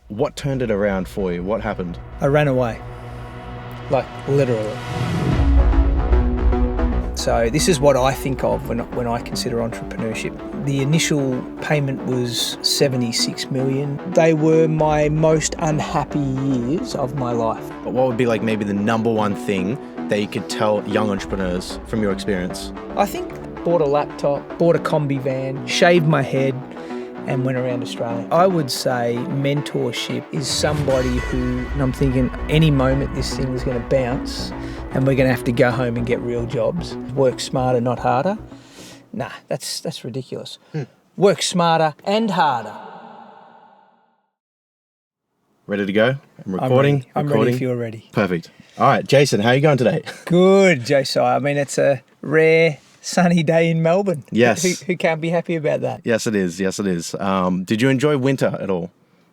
What turned it around for you? What happened? I ran away, like literally. So this is what I think of when I consider entrepreneurship. The initial payment was 76 million. They were my most unhappy years of my life. But what would be like maybe the number one thing that you could tell young entrepreneurs from your experience? I think bought a laptop, bought a combi van, shaved my head and went around Australia. I would say mentorship is somebody who, and I'm thinking any moment this thing is going to bounce and we're going to have to go home and get real jobs. Work smarter, not harder. Nah, that's ridiculous. Work smarter and harder. Ready to go? I'm recording. I'm ready if you're ready. Perfect. All right, Jason, how are you going today? Good, Josiah. I mean, it's a rare sunny day in Melbourne. Yes. Who can't be happy about that? Yes, it is. Yes, it is. Did you enjoy winter at all?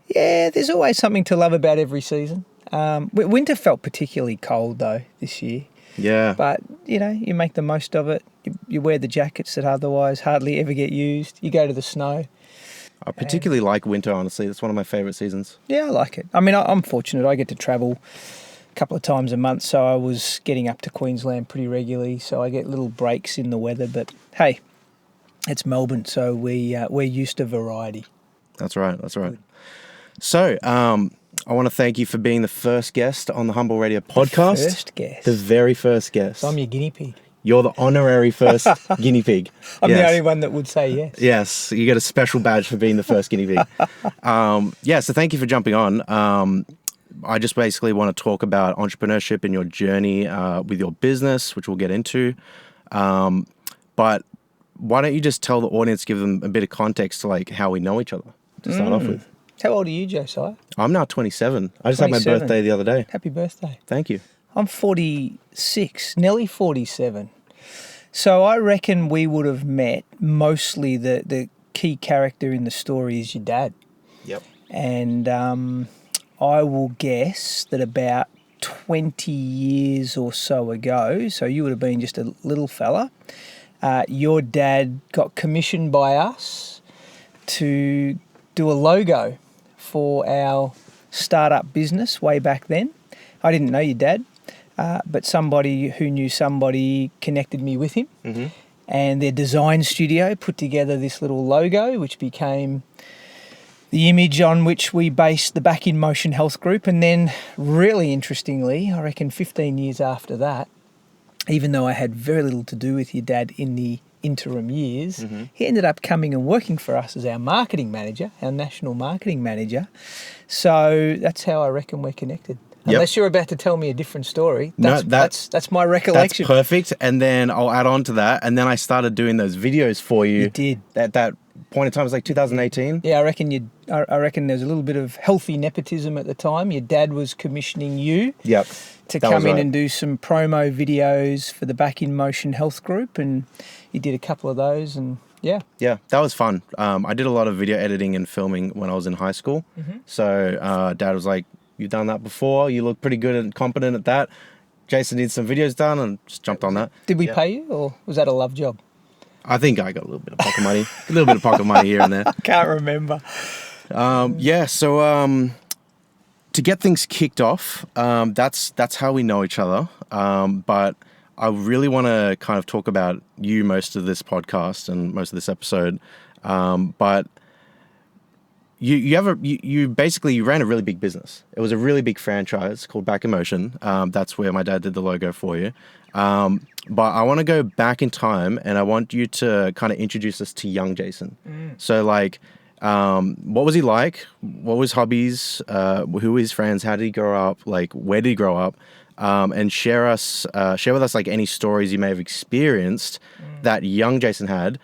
Yeah, there's always something to love about every season. Winter felt particularly cold, though, this year. Yeah. But, you make the most of it. You wear the jackets that otherwise hardly ever get used. You go to the snow. I particularly like winter, honestly. That's one of my favourite seasons. Yeah, I like it. I mean, I'm fortunate. I get to travel a couple of times a month, so I was getting up to Queensland pretty regularly, so I get little breaks in the weather. But, hey, it's Melbourne, so we're used to variety. That's right. That's right. So, I want to thank you for being the first guest on the Humble Radio podcast. First guest. The very first guest. So I'm your guinea pig. You're the honorary first guinea pig. I'm the only one that would say yes. Yes, you get a special badge for being the first guinea pig. So thank you for jumping on. I just basically want to talk about entrepreneurship and your journey with your business, which we'll get into. But why don't you just tell the audience, give them a bit of context to like how we know each other to start off with. How old are you, Josiah? I'm now 27. I just had my 27. birthday the other day. Happy birthday. Thank you. I'm 46, nearly 47. So I reckon we would have met. Mostly the key character in the story is your dad. Yep. And I will guess that about 20 years or so ago, so you would have been just a little fella, your dad got commissioned by us to do a logo for our startup business way back then. I didn't know your dad, but somebody who knew somebody connected me with him. Mm-hmm. And their design studio put together this little logo, which became the image on which we based the Back in Motion Health Group. And then, really interestingly, I reckon 15 years after that, even though I had very little to do with your dad in the interim years, he ended up coming and working for us as our marketing manager, our national marketing manager. So that's how I reckon we're connected. Yep. Unless you're about to tell me a different story. That's my recollection. That's perfect. And then I'll add on to that. And then I started doing those videos for you. You did. At that point in time, it was like 2018. Yeah, I reckon there's a little bit of healthy nepotism at the time. Your dad was commissioning you. Yep. To come in and do some promo videos for the Back in Motion Health Group, and you did a couple of those, and yeah, that was fun. I did a lot of video editing and filming when I was in high school. So Dad was like, "You've done that before. You look pretty good and competent at that." Jason needs some videos done, and just jumped on that. Did we pay you, or was that a love job? I think I got a little bit of pocket money, here and there. I can't remember. To get things kicked off, that's how we know each other. But I really want to kind of talk about you most of this podcast and most of this episode. But you basically ran a really big business. It was a really big franchise called Back in Motion. That's where my dad did the logo for you. But I want to go back in time, and I want you to kind of introduce us to young Jason. So like, what was he like? What was hobbies? Who were his friends? How did he grow up? Like, where did he grow up? And share with us like any stories you may have experienced that young Jason had,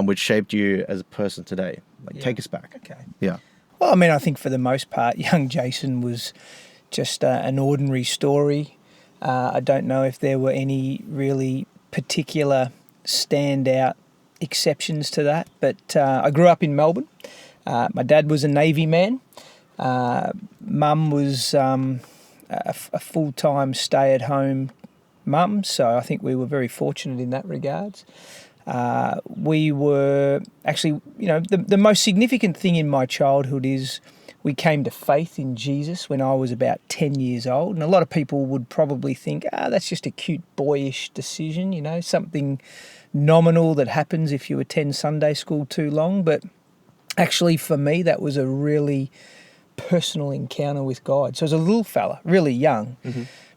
which shaped you as a person today. Like, take us back. Okay. Yeah. Well, I mean, I think for the most part, young Jason was just an ordinary story. I don't know if there were any really particular standout exceptions to that, but I grew up in Melbourne. My dad was a Navy man. Mum was a full-time stay-at-home mum, so I think we were very fortunate in that regards. We were actually, the most significant thing in my childhood is We came to faith in Jesus when I was about 10 years old. And a lot of people would probably think, that's just a cute boyish decision, something nominal that happens if you attend Sunday school too long. But actually, for me, that was a really personal encounter with God. So as a little fella, really young,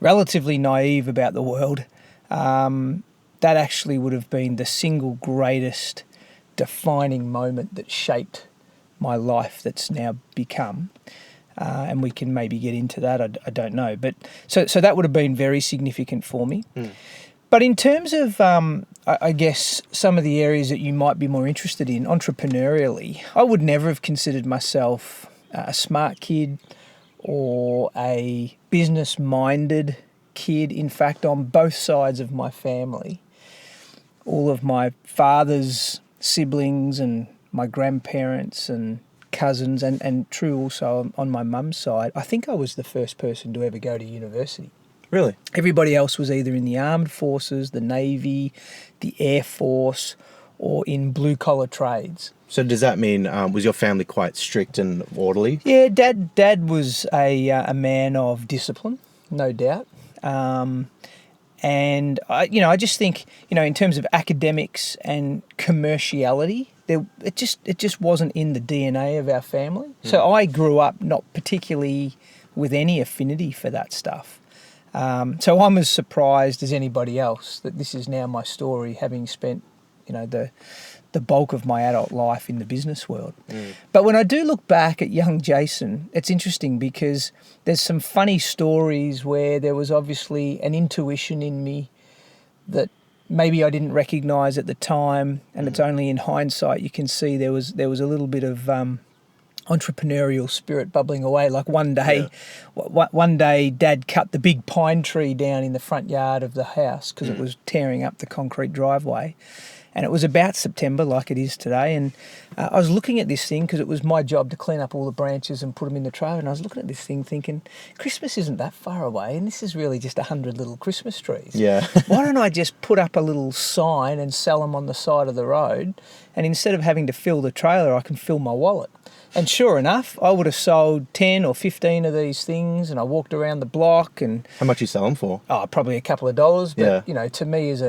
relatively naive about the world, that actually would have been the single greatest defining moment that shaped my life that's now become. And we can maybe get into that, I don't know. But so that would have been very significant for me. But in terms of, I guess, some of the areas that you might be more interested in, entrepreneurially, I would never have considered myself a smart kid or a business-minded kid. In fact, on both sides of my family, all of my father's siblings and my grandparents and cousins, and true also on my mum's side, I think I was the first person to ever go to university. Really? Everybody else was either in the armed forces, the Navy, the Air Force, or in blue-collar trades. So does that mean, was your family quite strict and orderly? Yeah, Dad was a man of discipline, no doubt. And I just think, in terms of academics and commerciality, it just wasn't in the DNA of our family. So I grew up not particularly with any affinity for that stuff. So I'm as surprised as anybody else that this is now my story, having spent, the bulk of my adult life in the business world. But when I do look back at young Jason, it's interesting because there's some funny stories where there was obviously an intuition in me that maybe I didn't recognise at the time, and it's only in hindsight you can see there was a little bit of entrepreneurial spirit bubbling away. Like one day Dad cut the big pine tree down in the front yard of the house because it was tearing up the concrete driveway. And it was about September, like it is today. And I was looking at this thing because it was my job to clean up all the branches and put them in the trailer. And I was looking at this thing thinking, Christmas isn't that far away. And this is really just 100 little Christmas trees. Yeah. Why don't I just put up a little sign and sell them on the side of the road? And instead of having to fill the trailer, I can fill my wallet. And sure enough, I would have sold 10 or 15 of these things. And I walked around the block. And How much you sell them for? Oh, probably a couple of dollars. But, Yeah. to me as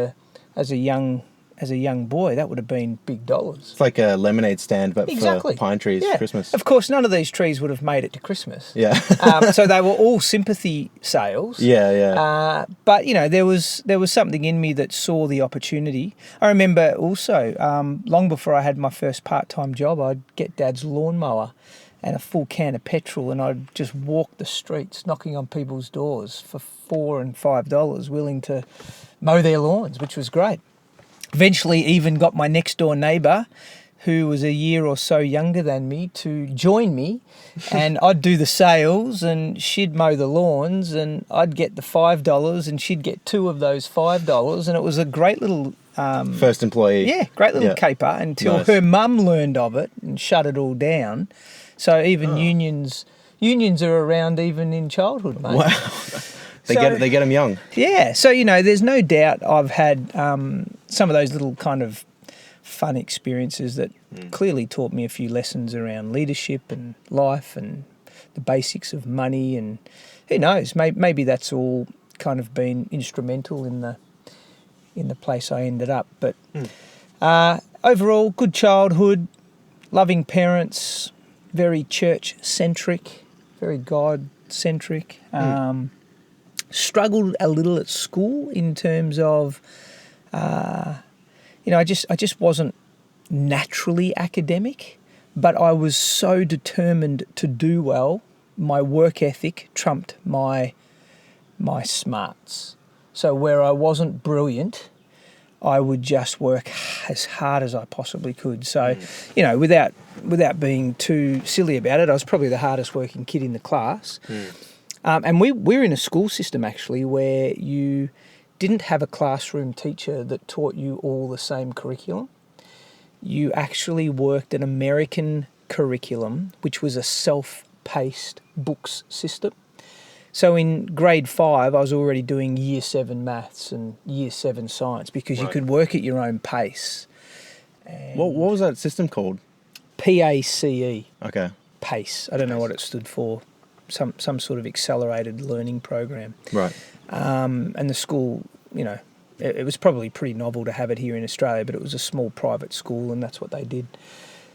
a young boy, that would have been big dollars. It's like a lemonade stand, but Exactly. for pine trees for Christmas. Of course, none of these trees would have made it to Christmas. Yeah. So they were all sympathy sales. Yeah. But, there was something in me that saw the opportunity. I remember also, long before I had my first part-time job, I'd get Dad's lawnmower and a full can of petrol, and I'd just walk the streets knocking on people's doors for $4 and $5, willing to mow their lawns, which was great. Eventually even got my next door neighbour, who was a year or so younger than me, to join me, and I'd do the sales and she'd mow the lawns, and I'd get the $5 and she'd get 2 of those $5, and it was a great little... First employee. Yeah, great little caper until Nice. her mum learned of it and shut it all down. So even unions are around even in childhood, mate. Wow. They get them young. Yeah, so there's no doubt I've had some of those little kind of fun experiences that clearly taught me a few lessons around leadership and life and the basics of money, and who knows, maybe that's all kind of been instrumental in the place I ended up. But overall, good childhood, loving parents, very church-centric, very God-centric. Struggled a little at school in terms of, I just wasn't naturally academic, but I was so determined to do well. My work ethic trumped my smarts. So where I wasn't brilliant, I would just work as hard as I possibly could. So, without being too silly about it, I was probably the hardest working kid in the class. And we're in a school system actually where you didn't have a classroom teacher that taught you all the same curriculum. You actually worked an American curriculum, which was a self-paced books system. So in grade 5, I was already doing year 7 maths and year 7 science because you could work at your own pace. What was that system called? PACE. Okay. PACE. I don't know what it stood for. Some sort of accelerated learning program. Right. And the school, it was probably pretty novel to have it here in Australia, but it was a small private school, and that's what they did.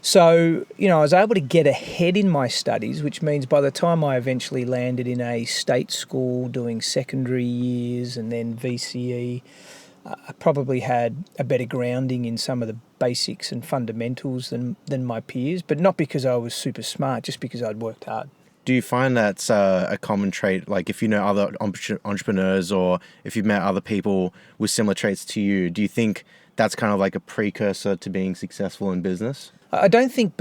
So, I was able to get ahead in my studies, which means by the time I eventually landed in a state school doing secondary years and then VCE, I probably had a better grounding in some of the basics and fundamentals than my peers, but not because I was super smart, just because I'd worked hard. Do you find that's a common trait? Like if you know other entrepreneurs or if you've met other people with similar traits to you, do you think that's kind of like a precursor to being successful in business? I don't think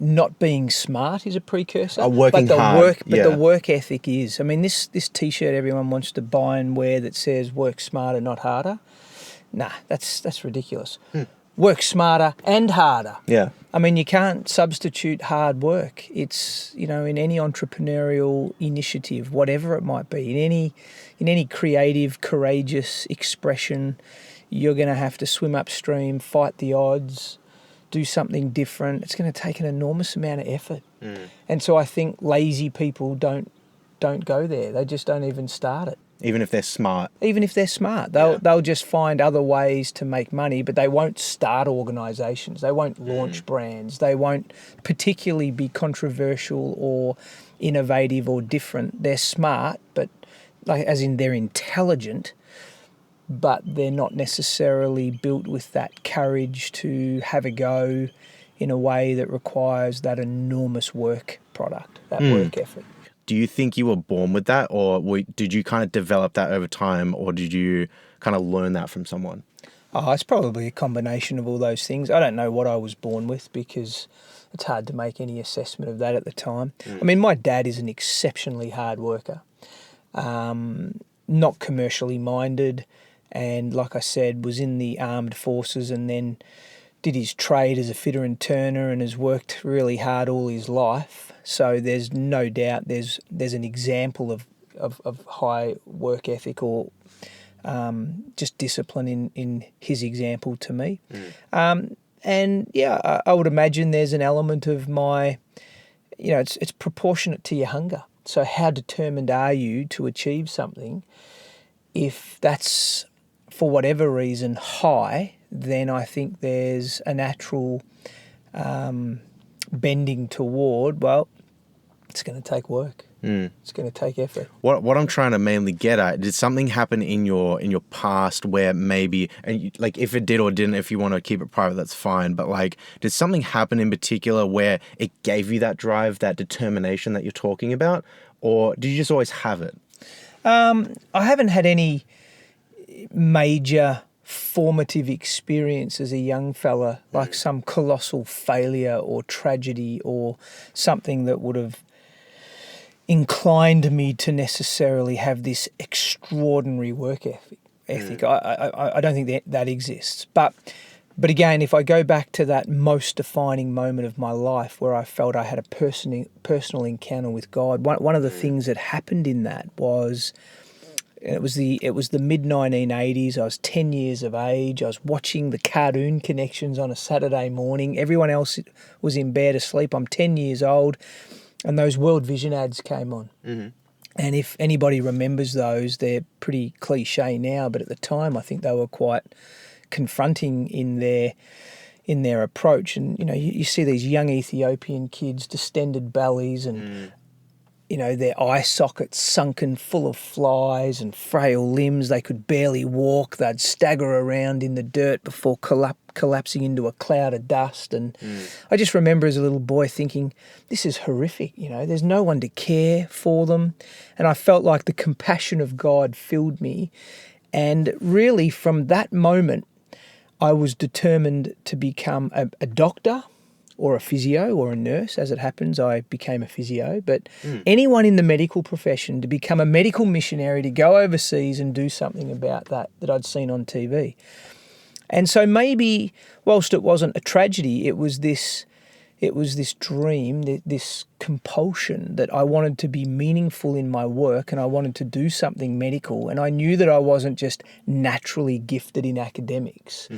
not being smart is a precursor. Working but the hard, the work ethic is. I mean, this T-shirt everyone wants to buy and wear that says "Work smarter, not harder." Nah, that's ridiculous. Work smarter and harder. Yeah. I mean, you can't substitute hard work. It's, in any entrepreneurial initiative, whatever it might be, in any creative, courageous expression, you're going to have to swim upstream, fight the odds, do something different. It's going to take an enormous amount of effort. And so I think lazy people don't go there. They just don't even start it. Even if they're smart. They'll just find other ways to make money, but they won't start organisations. They won't launch brands. They won't particularly be controversial or innovative or different. They're smart, but as in they're intelligent, but they're not necessarily built with that courage to have a go in a way that requires that enormous work product, that work effort. Do you think you were born with that, or did you kind of develop that over time, or did you kind of learn that from someone? Oh, it's probably a combination of all those things. I don't know what I was born with because it's hard to make any assessment of that at the time. I mean, my dad is an exceptionally hard worker, not commercially minded, and like I said, was in the armed forces and then did his trade as a fitter and turner and has worked really hard all his life. So there's no doubt there's an example of high work ethic or just discipline in his example to me. And yeah, I would imagine there's an element of my, it's proportionate to your hunger. So how determined are you to achieve something? If that's for whatever reason high, then I think there's a natural bending toward, well, it's going to take work. It's going to take effort. What I'm trying to mainly get at, did something happen in your past where maybe, and like if it did or didn't, if you want to keep it private, that's fine. But like, did something happen in particular where it gave you that drive, that determination that you're talking about, or did you just always have it? I haven't had any major formative experience as a young fella, like some colossal failure or tragedy or something that would have inclined me to necessarily have this extraordinary work ethic. I don't think that exists. But again, if I go back to that most defining moment of my life where I felt I had a personal encounter with God, one of the things that happened in that was, it was the mid-1980s. I was 10 years of age. I was watching the Cartoon Connections on a Saturday morning. Everyone else was in bed asleep. I'm 10 years old, and those World Vision ads came on. And if anybody remembers those, they're pretty cliche now, but at the time I think they were quite confronting in their approach. And you see these young Ethiopian kids, distended bellies, and their eye sockets sunken full of flies and frail limbs. They could barely walk. They'd stagger around in the dirt before collapsing into a cloud of dust. And I just remember as a little boy thinking, this is horrific. There's no one to care for them. And I felt like the compassion of God filled me. And really from that moment, I was determined to become a doctor, or a physio or a nurse. As it happens, I became a physio. But anyone in the medical profession, to become a medical missionary, to go overseas and do something about that I'd seen on TV. And so maybe, whilst it wasn't a tragedy, it was this dream, this compulsion that I wanted to be meaningful in my work and I wanted to do something medical. And I knew that I wasn't just naturally gifted in academics.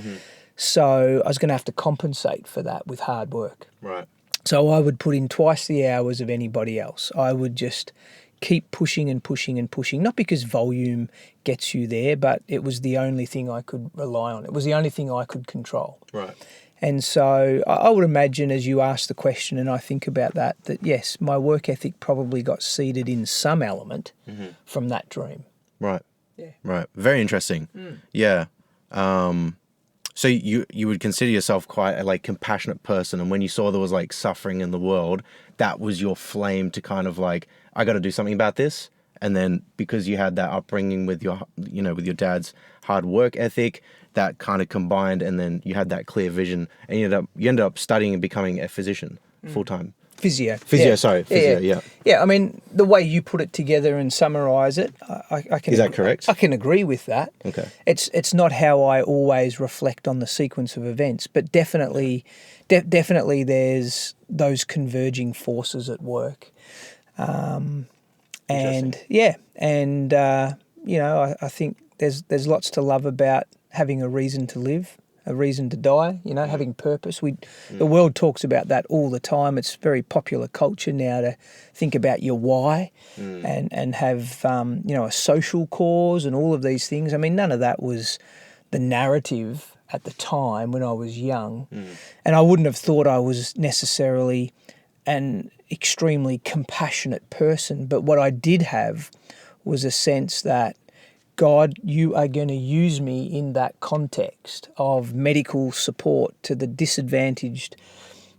So I was going to have to compensate for that with hard work. Right. So I would put in twice the hours of anybody else. I would just keep pushing and pushing and pushing, not because volume gets you there, but it was the only thing I could rely on. It was the only thing I could control. Right. And so I would imagine, as you ask the question and I think about that yes, my work ethic probably got seeded in some element from that dream. Right. Yeah. Right. Very interesting. Yeah. So you would consider yourself quite a like compassionate person, and when you saw there was like suffering in the world, that was your flame to kind of like, I got to do something about this. And then because you had that upbringing with your, with your dad's hard work ethic, that kind of combined, and then you had that clear vision, and you ended up studying and becoming a physician full time. Physio. Physio, yeah. Yeah, I mean, the way you put it together and summarise it, I can... Is that correct? I can agree with that. Okay. It's not how I always reflect on the sequence of events, but definitely there's those converging forces at work. I think there's lots to love about having a reason to live, a reason to die, having purpose. The world talks about that all the time. It's very popular culture now to think about your why and have, a social cause and all of these things. I mean, none of that was the narrative at the time when I was young. And I wouldn't have thought I was necessarily an extremely compassionate person. But what I did have was a sense that, God, you are going to use me in that context of medical support to the disadvantaged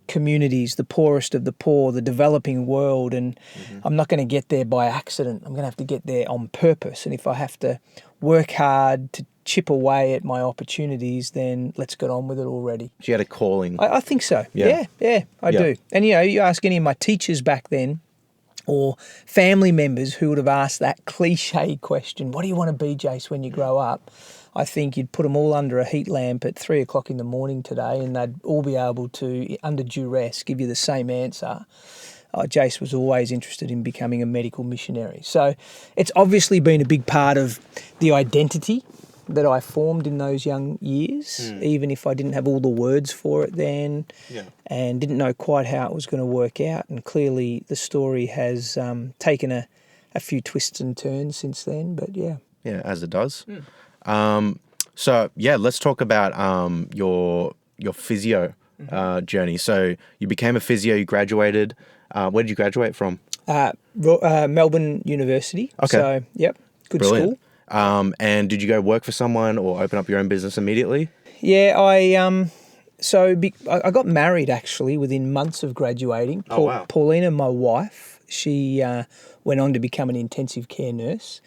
communities, the poorest of the poor, the developing world. And I'm not going to get there by accident. I'm going to have to get there on purpose. And if I have to work hard to chip away at my opportunities, then let's get on with it already. So you had a calling. I think so. Yeah, I do. And, you ask any of my teachers back then, or family members who would have asked that cliche question, what do you want to be, Jace, when you grow up? I think you'd put them all under a heat lamp at 3 o'clock in the morning today, and they'd all be able to, under duress, give you the same answer. Jace was always interested in becoming a medical missionary. So it's obviously been a big part of the identity that I formed in those young years, even if I didn't have all the words for it then and didn't know quite how it was going to work out. And clearly the story has taken a few twists and turns since then, but yeah. Yeah, as it does. Let's talk about your physio journey. So you became a physio, you graduated. Where did you graduate from? Melbourne University. Okay. So, yep, good Brilliant. school. And did you go work for someone or open up your own business immediately? Yeah, I got married actually within months of graduating. Wow. Paulina, my wife, she went on to become an intensive care nurse.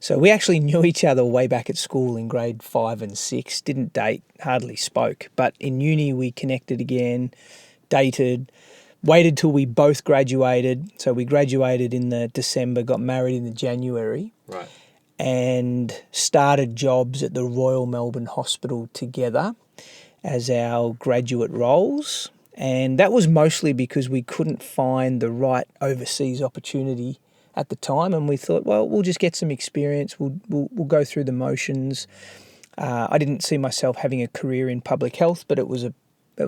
So we actually knew each other way back at school in grade 5 and 6, didn't date, hardly spoke. But in uni we connected again, dated, waited till we both graduated. So we graduated in the December, got married in the January. Right. And started jobs at the Royal Melbourne Hospital together as our graduate roles. And that was mostly because we couldn't find the right overseas opportunity at the time. And we thought, well, we'll just get some experience. We'll go through the motions. I didn't see myself having a career in public health, but that was a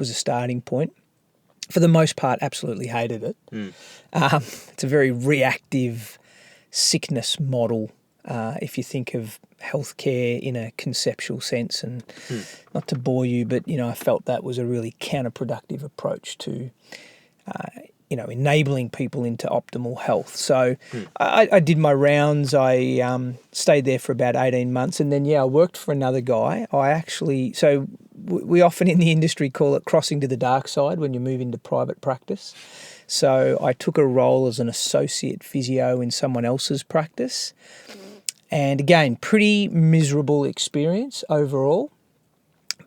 starting point. For the most part, absolutely hated it. It's a very reactive sickness model. If you think of healthcare in a conceptual sense, and not to bore you, but I felt that was a really counterproductive approach to enabling people into optimal health. So I did my rounds. I stayed there for about 18 months, and then I worked for another guy. We often in the industry call it crossing to the dark side when you move into private practice. So I took a role as an associate physio in someone else's practice. And again, pretty miserable experience overall,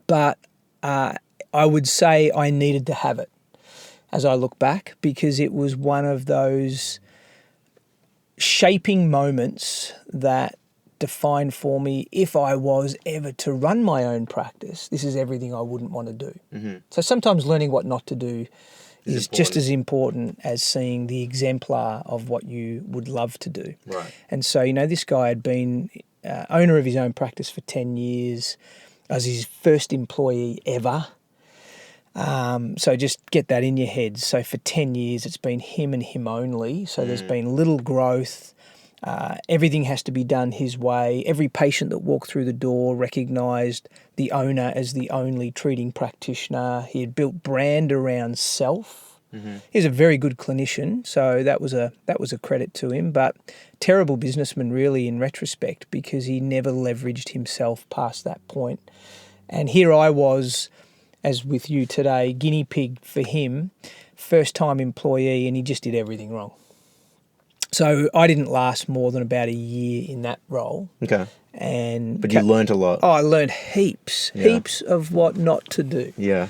but I would say I needed to have it as I look back, because it was one of those shaping moments that defined for me, if I was ever to run my own practice, this is everything I wouldn't want to do. So sometimes learning what not to do is just as important as seeing the exemplar of what you would love to do. Right. And so, this guy had been owner of his own practice for 10 years. I was his first employee ever. So just get that in your head. So for 10 years, it's been him and him only. So there's been little growth. Everything has to be done his way. Every patient that walked through the door recognised the owner as the only treating practitioner. He had built brand around self. He was a very good clinician, so that was a credit to him. But terrible businessman, really, in retrospect, because he never leveraged himself past that point. And here I was, as with you today, guinea pig for him, first-time employee, and he just did everything wrong. So I didn't last more than about a year in that role. Okay. But you learnt a lot. Oh, I learned heaps of what not to do. Yeah.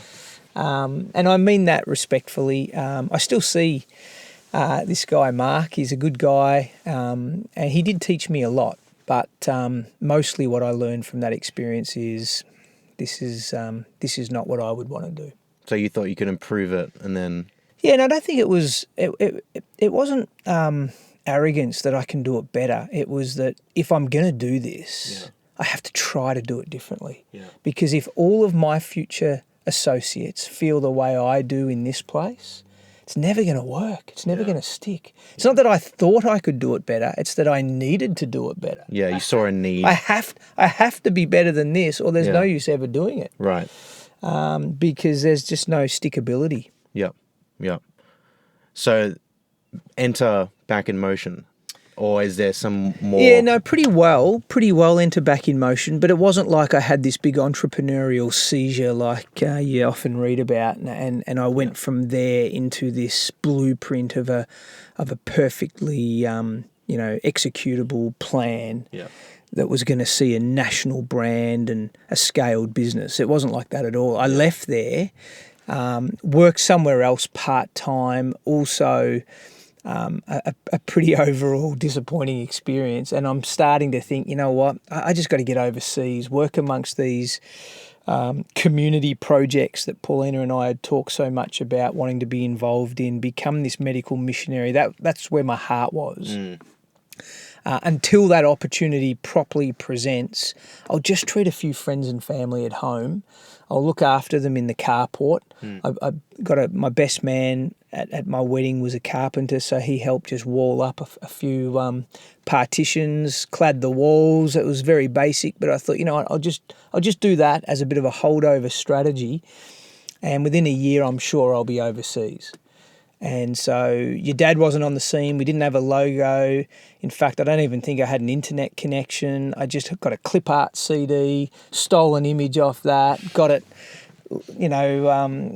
And I mean that respectfully. I still see this guy, Mark. He's a good guy, and he did teach me a lot. But mostly what I learned from that experience is this is not what I would want to do. So you thought you could improve it, and then... Yeah, and I don't think it was. It wasn't arrogance that I can do it better. It was that if I'm going to do this, I have to try to do it differently. Yeah. Because if all of my future associates feel the way I do in this place, it's never going to work. It's never going to stick. It's not that I thought I could do it better. It's that I needed to do it better. Yeah, you saw a need. I have to be better than this, or there's no use ever doing it. Right. Because there's just no stickability. Yep. So enter Back in Motion, or is there some more? Yeah, no, pretty well enter Back in Motion, but it wasn't like I had this big entrepreneurial seizure like you often read about, and I went from there into this blueprint of a perfectly executable plan. Yeah. That was going to see a national brand and a scaled business. It wasn't like that at all. I left there, worked somewhere else part-time, also a pretty overall disappointing experience. And I'm starting to think, you know what, I just got to get overseas, work amongst these community projects that Paulina and I had talked so much about wanting to be involved in, become this medical missionary. That's where my heart was. Until that opportunity properly presents, I'll just treat a few friends and family at home. I'll look after them in the carport. I got my best man at my wedding was a carpenter, so he helped just wall up a few partitions, clad the walls. It was very basic, but I thought, you know what, I'll just do that as a bit of a holdover strategy, and within a year, I'm sure I'll be overseas. And so your dad wasn't on the scene. We didn't have a logo. In fact, I don't even think I had an internet connection. I just got a clip art CD, stole an image off that, got it,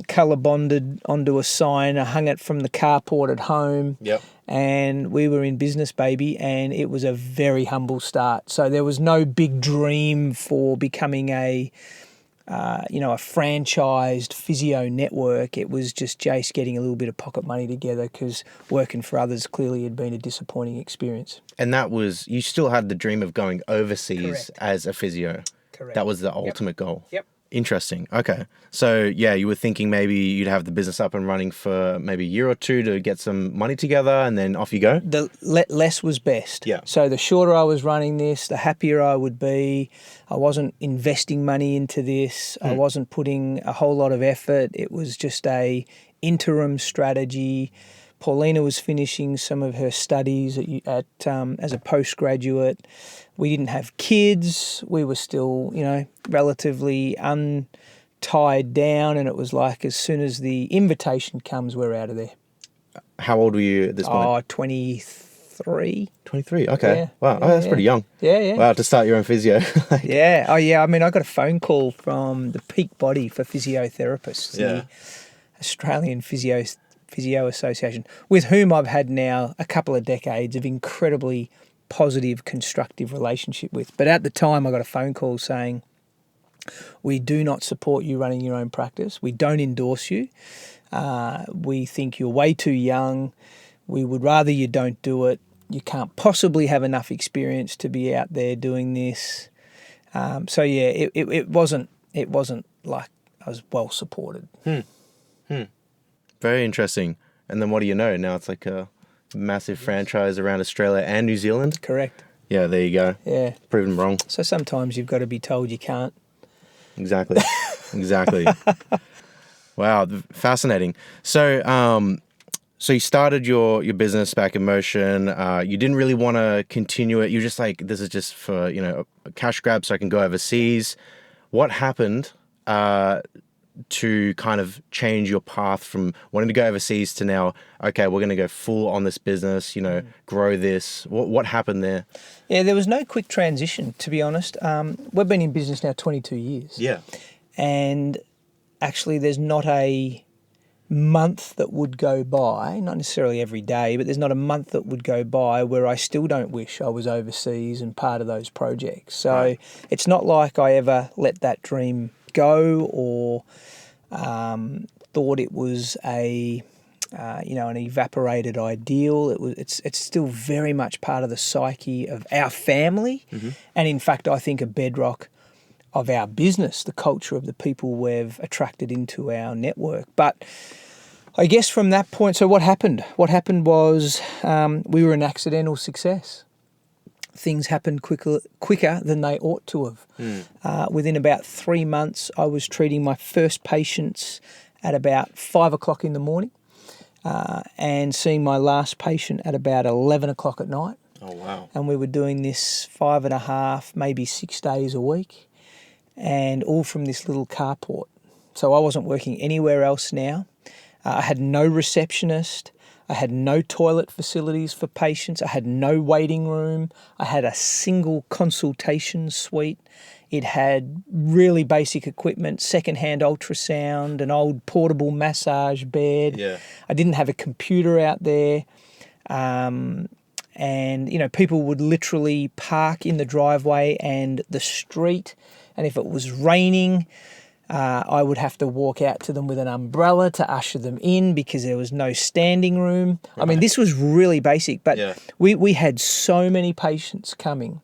colour bonded onto a sign. I hung it from the carport at home. Yep. And we were in business, baby. And it was a very humble start. So there was no big dream for becoming a franchised physio network. It was just Jace getting a little bit of pocket money together because working for others clearly had been a disappointing experience. And that was, you still had the dream of going overseas. Correct. As a physio. Correct. That was the ultimate goal. Yep. Interesting. Okay. So, yeah, you were thinking maybe you'd have the business up and running for maybe a year or two to get some money together and then off you go? The less was best. Yeah. So the shorter I was running this, the happier I would be. I wasn't investing money into this. I wasn't putting a whole lot of effort. It was just a interim strategy. Paulina was finishing some of her studies as a postgraduate. We didn't have kids. We were still, relatively untied down, and it was like as soon as the invitation comes, we're out of there. How old were you at this point? 23. 23, okay. Yeah. Wow, that's pretty young. Yeah. Wow, to start your own physio. Yeah. Oh, yeah. I mean, I got a phone call from the peak body for physiotherapists, the Australian Physio Association, with whom I've had now a couple of decades of incredibly positive, constructive relationship with. But at the time, I got a phone call saying, we do not support you running your own practice. We don't endorse you. We think you're way too young. We would rather you don't do it. You can't possibly have enough experience to be out there doing this. It wasn't like I was well supported. Very interesting. And then what do you know? Now it's like a massive franchise around Australia and New Zealand. Correct. Yeah, there you go. Yeah. Proven wrong. So sometimes you've got to be told you can't. Exactly. Wow, fascinating. So you started your business back in motion. You didn't really want to continue it. You're just like, this is just for, a cash grab so I can go overseas. What happened to kind of change your path from wanting to go overseas to now, okay, we're going to go full on this business, grow this? What happened there? Yeah, there was no quick transition, to be honest. We've been in business now 22 years. Yeah. And actually there's not a month that would go by, not necessarily every day, but there's not a month that would go by where I still don't wish I was overseas and part of those projects. So Right. It's not like I ever let that dream go or thought it was an evaporated ideal. It's still very much part of the psyche of our family, and in fact, I think a bedrock of our business, the culture of the people we've attracted into our network. But I guess from that point, so what happened? What happened was we were an accidental success. Things happened quicker than they ought to have. Within about 3 months, I was treating my first patients at about 5 o'clock in the morning and seeing my last patient at about 11 o'clock at night. Oh, wow. And we were doing this 5.5, maybe 6 days a week, and all from this little carport. So I wasn't working anywhere else now. I had no receptionist. I had no toilet facilities for patients. I had no waiting room. I had a single consultation suite. It had really basic equipment, second-hand ultrasound, an old portable massage bed. Yeah. I didn't have a computer out there. And people would literally park in the driveway and the street. And if it was raining, I would have to walk out to them with an umbrella to usher them in because there was no standing room. Right. I mean, this was really basic, but we had so many patients coming,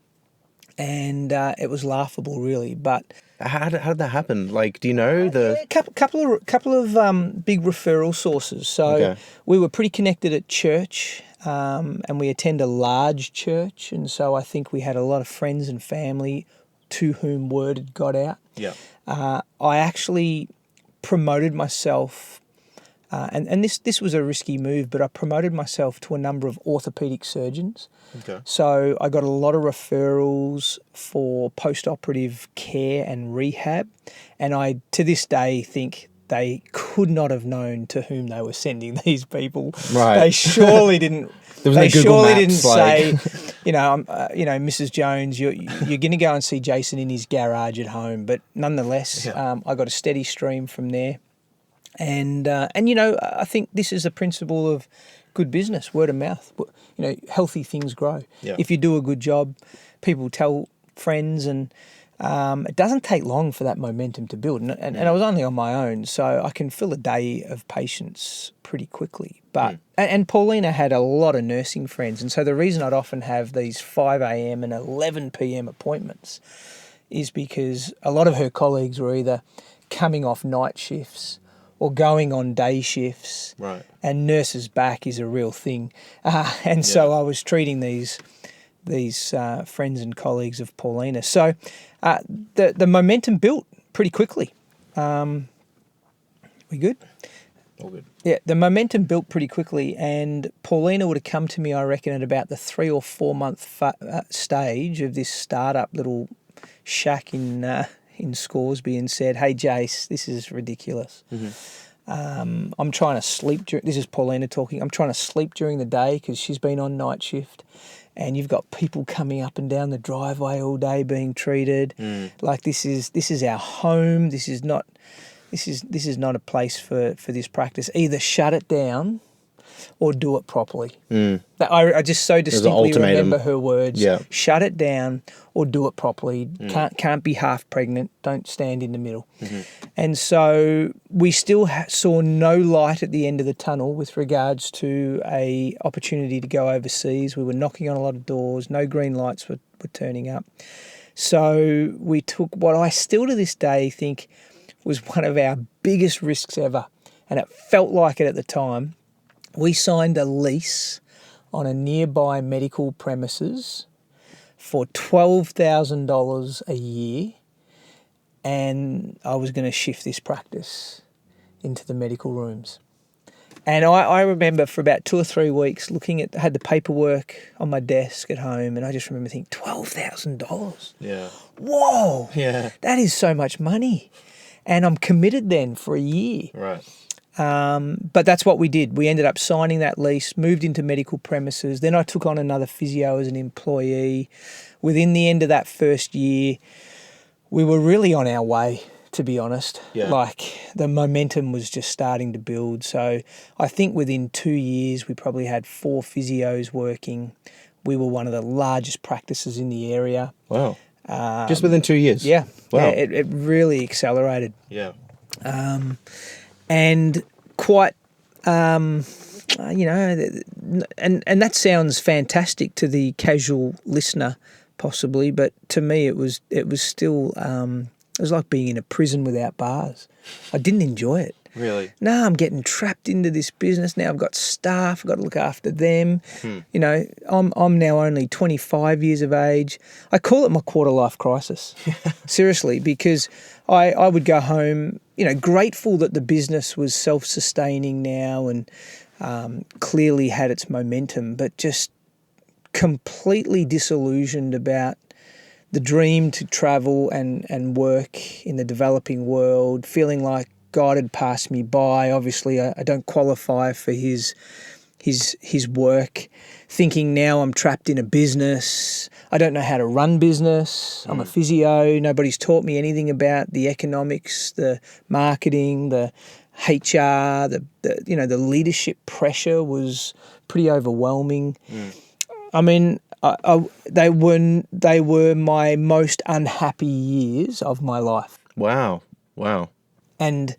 and it was laughable, really. But how did that happen? Like, do you know the couple of big referral sources? So we were pretty connected at church, and we attend a large church, and so I think we had a lot of friends and family to whom word had got out. Yeah. I actually promoted myself, and this was a risky move, but I promoted myself to a number of orthopaedic surgeons. Okay. So I got a lot of referrals for post-operative care and rehab, and I, to this day, think they could not have known to whom they were sending these people. Right. They surely didn't. There was They no Google surely Maps, didn't like... say, Mrs. Jones, you're going to go and see Jason in his garage at home. But nonetheless, I got a steady stream from there. And I think this is a principle of good business, word of mouth. Healthy things grow. Yeah. If you do a good job, people tell friends, and it doesn't take long for that momentum to build. And I was only on my own, so I can fill a day of patients pretty quickly. But and Paulina had a lot of nursing friends, and so the reason I'd often have these 5 a.m. and 11 p.m. appointments is because a lot of her colleagues were either coming off night shifts or going on day shifts. Right. And nurses back is a real thing. So I was treating these friends and colleagues of Paulina. So the momentum built pretty quickly. We good? All good. Yeah, the momentum built pretty quickly, and Paulina would have come to me, I reckon, at about the 3 or 4 month stage of this startup little shack in Scoresby and said, "Hey, Jace, this is ridiculous. I'm trying to sleep." This is Paulina talking. "I'm trying to sleep during the day because she's been on night shift, and you've got people coming up and down the driveway all day being treated. Like this is our home. This is not a place for this practice. Either shut it down or do it properly." I just so distinctly remember her words. Yeah. Shut it down or do it properly. Can't be half pregnant. Don't stand in the middle. And so we still saw no light at the end of the tunnel with regards to a opportunity to go overseas. We were knocking on a lot of doors. No green lights were turning up. So we took what I still to this day think was one of our biggest risks ever, and it felt like it at the time. We signed a lease on a nearby medical premises for $12,000 a year, and I was going to shift this practice into the medical rooms. And I remember for about 2 or 3 weeks had the paperwork on my desk at home, and I just remember thinking, $12,000. Yeah. Whoa. Yeah. That is so much money. And I'm committed then for a year. Right. But that's what we did. We ended up signing that lease, moved into medical premises. Then I took on another physio as an employee. Within the end of that first year, we were really on our way, to be honest. Yeah. Like the momentum was just starting to build. So I think within 2 years, we probably had 4 physios working. We were one of the largest practices in the area. Wow. Just within 2 years? Yeah. Wow. Yeah, it really accelerated. Yeah. And quite, and that sounds fantastic to the casual listener, possibly, but to me it was still it was like being in a prison without bars. I didn't enjoy it. Really? No, I'm getting trapped into this business now. I've got staff. I've got to look after them. You know, I'm now only 25 years of age. I call it my quarter life crisis. Seriously, because I would go home, grateful that the business was self-sustaining now and clearly had its momentum, but just completely disillusioned about the dream to travel and work in the developing world, feeling like God had passed me by. Obviously, I don't qualify for his work, thinking now I'm trapped in a business. I don't know how to run business. I'm a physio. Nobody's taught me anything about the economics, the marketing, the HR, the leadership pressure was pretty overwhelming. I mean, they were my most unhappy years of my life. Wow. And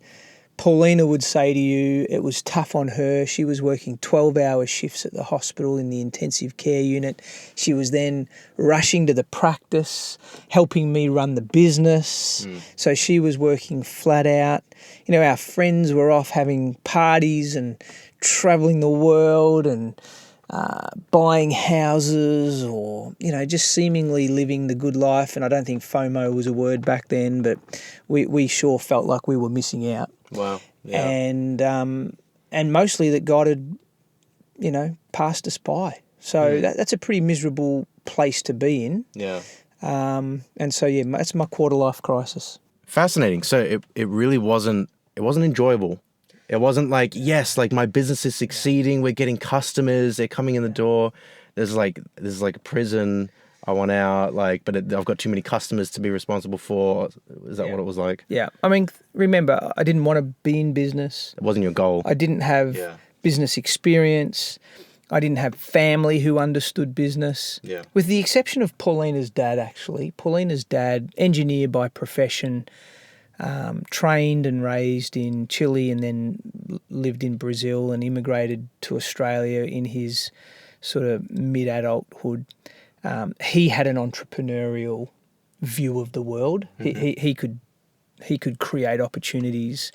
Paulina would say to you it was tough on her. She was working 12-hour shifts at the hospital in the intensive care unit. She was then rushing to the practice, helping me run the business. So she was working flat out. Our friends were off having parties and travelling the world and buying houses or, just seemingly living the good life. And I don't think FOMO was a word back then, but we sure felt like we were missing out. Wow. Yeah. And mostly that God had, passed us by. So that's a pretty miserable place to be in. Yeah. And so, that's my quarter life crisis. Fascinating. So it really wasn't enjoyable. It wasn't like, yes, like my business is succeeding. We're getting customers. They're coming in the door. There's like a prison. I want out. But I've got too many customers to be responsible for. Is that what it was like? Yeah. I mean, remember, I didn't want to be in business. It wasn't your goal. I didn't have business experience. I didn't have family who understood business. Yeah. With the exception of Paulina's dad, actually. Paulina's dad, engineer by profession, trained and raised in Chile and then lived in Brazil and immigrated to Australia in his sort of mid-adulthood. He had an entrepreneurial view of the world. He could create opportunities.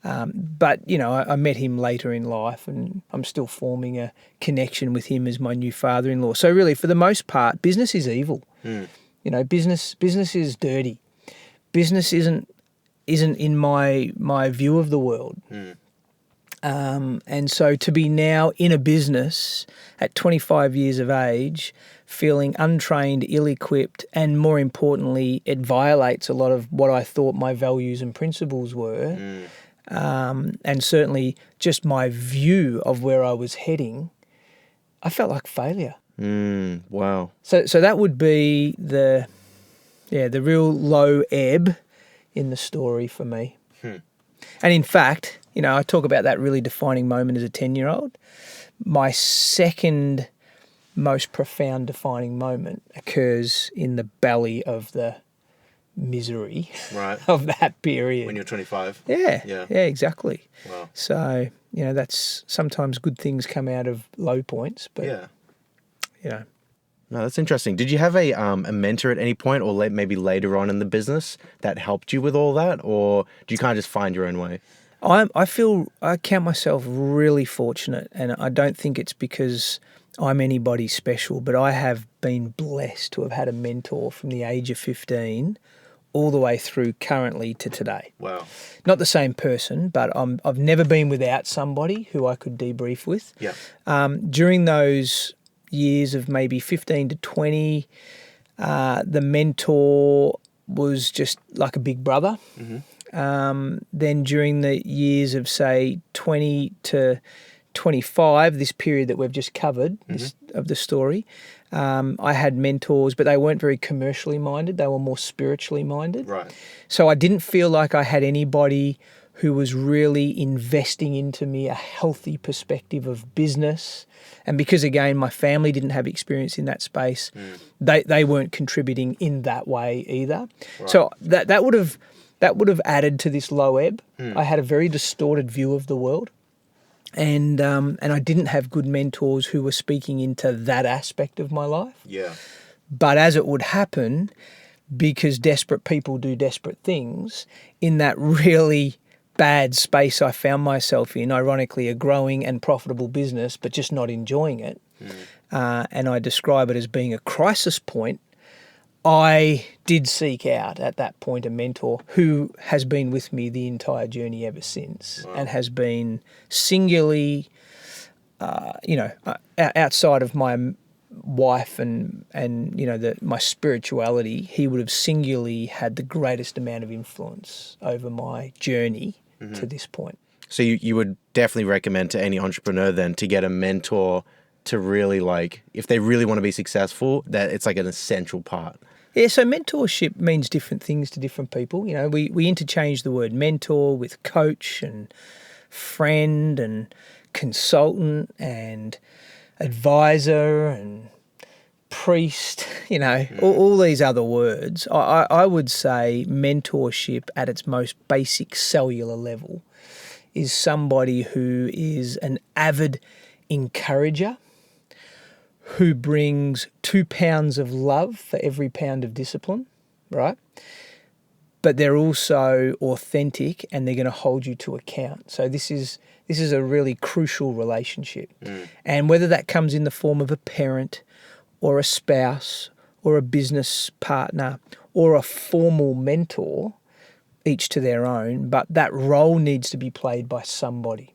But, I met him later in life and I'm still forming a connection with him as my new father-in-law. So really, for the most part, business is evil. Business is dirty. Business isn't in my view of the world. And so to be now in a business at 25 years of age, feeling untrained, ill-equipped, and more importantly, it violates a lot of what I thought my values and principles were. And certainly just my view of where I was heading, I felt like failure. Wow. So that would be the real low ebb in the story for me. And in fact, I talk about that really defining moment as a 10-year-old. My second most profound defining moment occurs in the belly of the misery of that period. When you're 25? Yeah, exactly. Wow. So, that's sometimes good things come out of low points, but, No, that's interesting. Did you have a mentor at any point or maybe later on in the business that helped you with all that? Or do you kind of just find your own way? I count myself really fortunate, and I don't think it's because I'm anybody special, but I have been blessed to have had a mentor from the age of 15 all the way through currently to today. Wow. Not the same person, but I've never been without somebody who I could debrief with. Yeah. During those years of maybe 15 to 20, the mentor was just like a big brother. Then during the years of, say, 20 to 25, this period that we've just covered of the story, I had mentors, but they weren't very commercially minded. They were more spiritually minded. Right. So I didn't feel like I had anybody who was really investing into me a healthy perspective of business. And because, again, my family didn't have experience in that space, they weren't contributing in that way either. Right. So that would have added to this low ebb. I had a very distorted view of the world. And I didn't have good mentors who were speaking into that aspect of my life. Yeah. But as it would happen, because desperate people do desperate things, in that really bad space I found myself in, ironically a growing and profitable business, but just not enjoying it, and I describe it as being a crisis point, I did seek out at that point a mentor who has been with me the entire journey ever since. Wow. And has been singularly, outside of my wife and my spirituality, he would have singularly had the greatest amount of influence over my journey to this point. So you would definitely recommend to any entrepreneur then to get a mentor to really, like, if they really want to be successful, that it's like an essential part. Yeah, so mentorship means different things to different people. You know, we interchange the word mentor with coach and friend and consultant and advisor and priest, all these other words. I would say mentorship at its most basic cellular level is somebody who is an avid encourager, who brings 2 pounds of love for every pound of discipline, right? But they're also authentic and they're going to hold you to account. So this is a really crucial relationship. And whether that comes in the form of a parent or a spouse or a business partner or a formal mentor, each to their own, but that role needs to be played by somebody.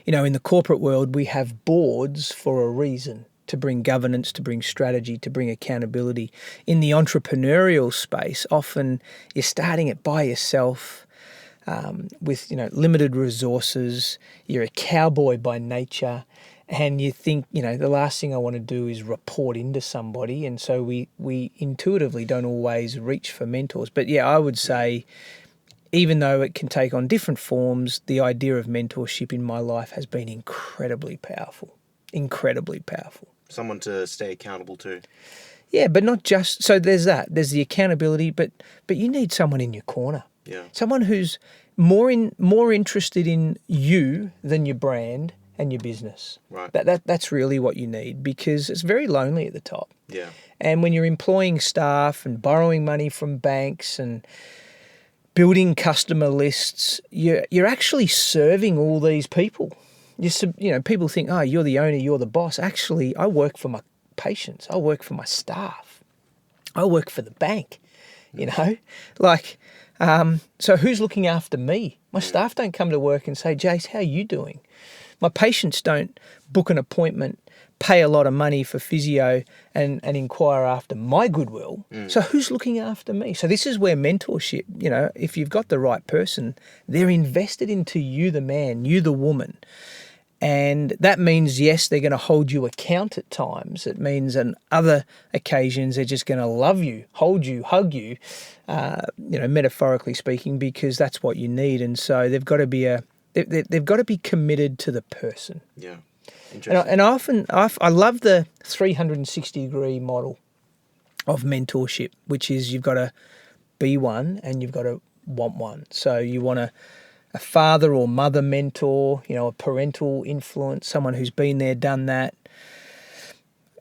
In the corporate world, we have boards for a reason, to bring governance, to bring strategy, to bring accountability. In the entrepreneurial space, often you're starting it by yourself with limited resources. You're a cowboy by nature, and you think the last thing I want to do is report into somebody, and so we intuitively don't always reach for mentors. But yeah, I would say, even though it can take on different forms, the idea of mentorship in my life has been incredibly powerful. Incredibly powerful. Someone to stay accountable to. Yeah, but not just... So there's that. There's the accountability, but you need someone in your corner. Yeah. Someone who's more interested in you than your brand and your business. Right. That's really what you need, because it's very lonely at the top. Yeah. And when you're employing staff and borrowing money from banks and building customer lists, you're actually serving all these people. People think, oh, you're the owner, you're the boss. Actually, I work for my patients. I work for my staff. I work for the bank, so who's looking after me? My staff don't come to work and say, Jace, how are you doing? My patients don't book an appointment, pay a lot of money for physio and inquire after my goodwill. So who's looking after me? So this is where mentorship, if you've got the right person, they're invested into you, the man, you, the woman. And that means, yes, they're going to hold you account at times. It means on other occasions they're just going to love you, hold you, hug you, metaphorically speaking, because that's what you need. And so they've got to be committed to the person. Yeah, interesting. And I love the 360-degree model of mentorship, which is you've got to be one and you've got to want one. So you want a father or mother mentor, a parental influence, someone who's been there, done that,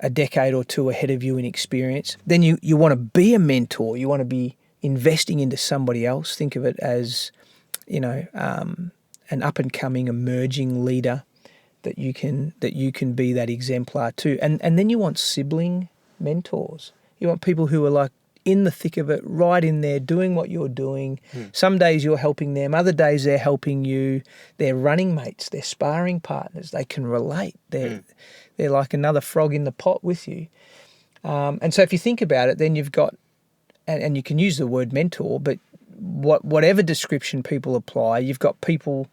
a decade or two ahead of you in experience. Then you want to be a mentor. You want to be investing into somebody else. Think of it as, an up-and-coming, emerging leader that you can be that exemplar to. And then you want sibling mentors. You want people who are like in the thick of it, right in there, doing what you're doing. Some days you're helping them, other days they're helping you. They're running mates, they're sparring partners. They can relate. They're like another frog in the pot with you. And so if you think about it, then you've got, and you can use the word mentor, but whatever description people apply, you've got people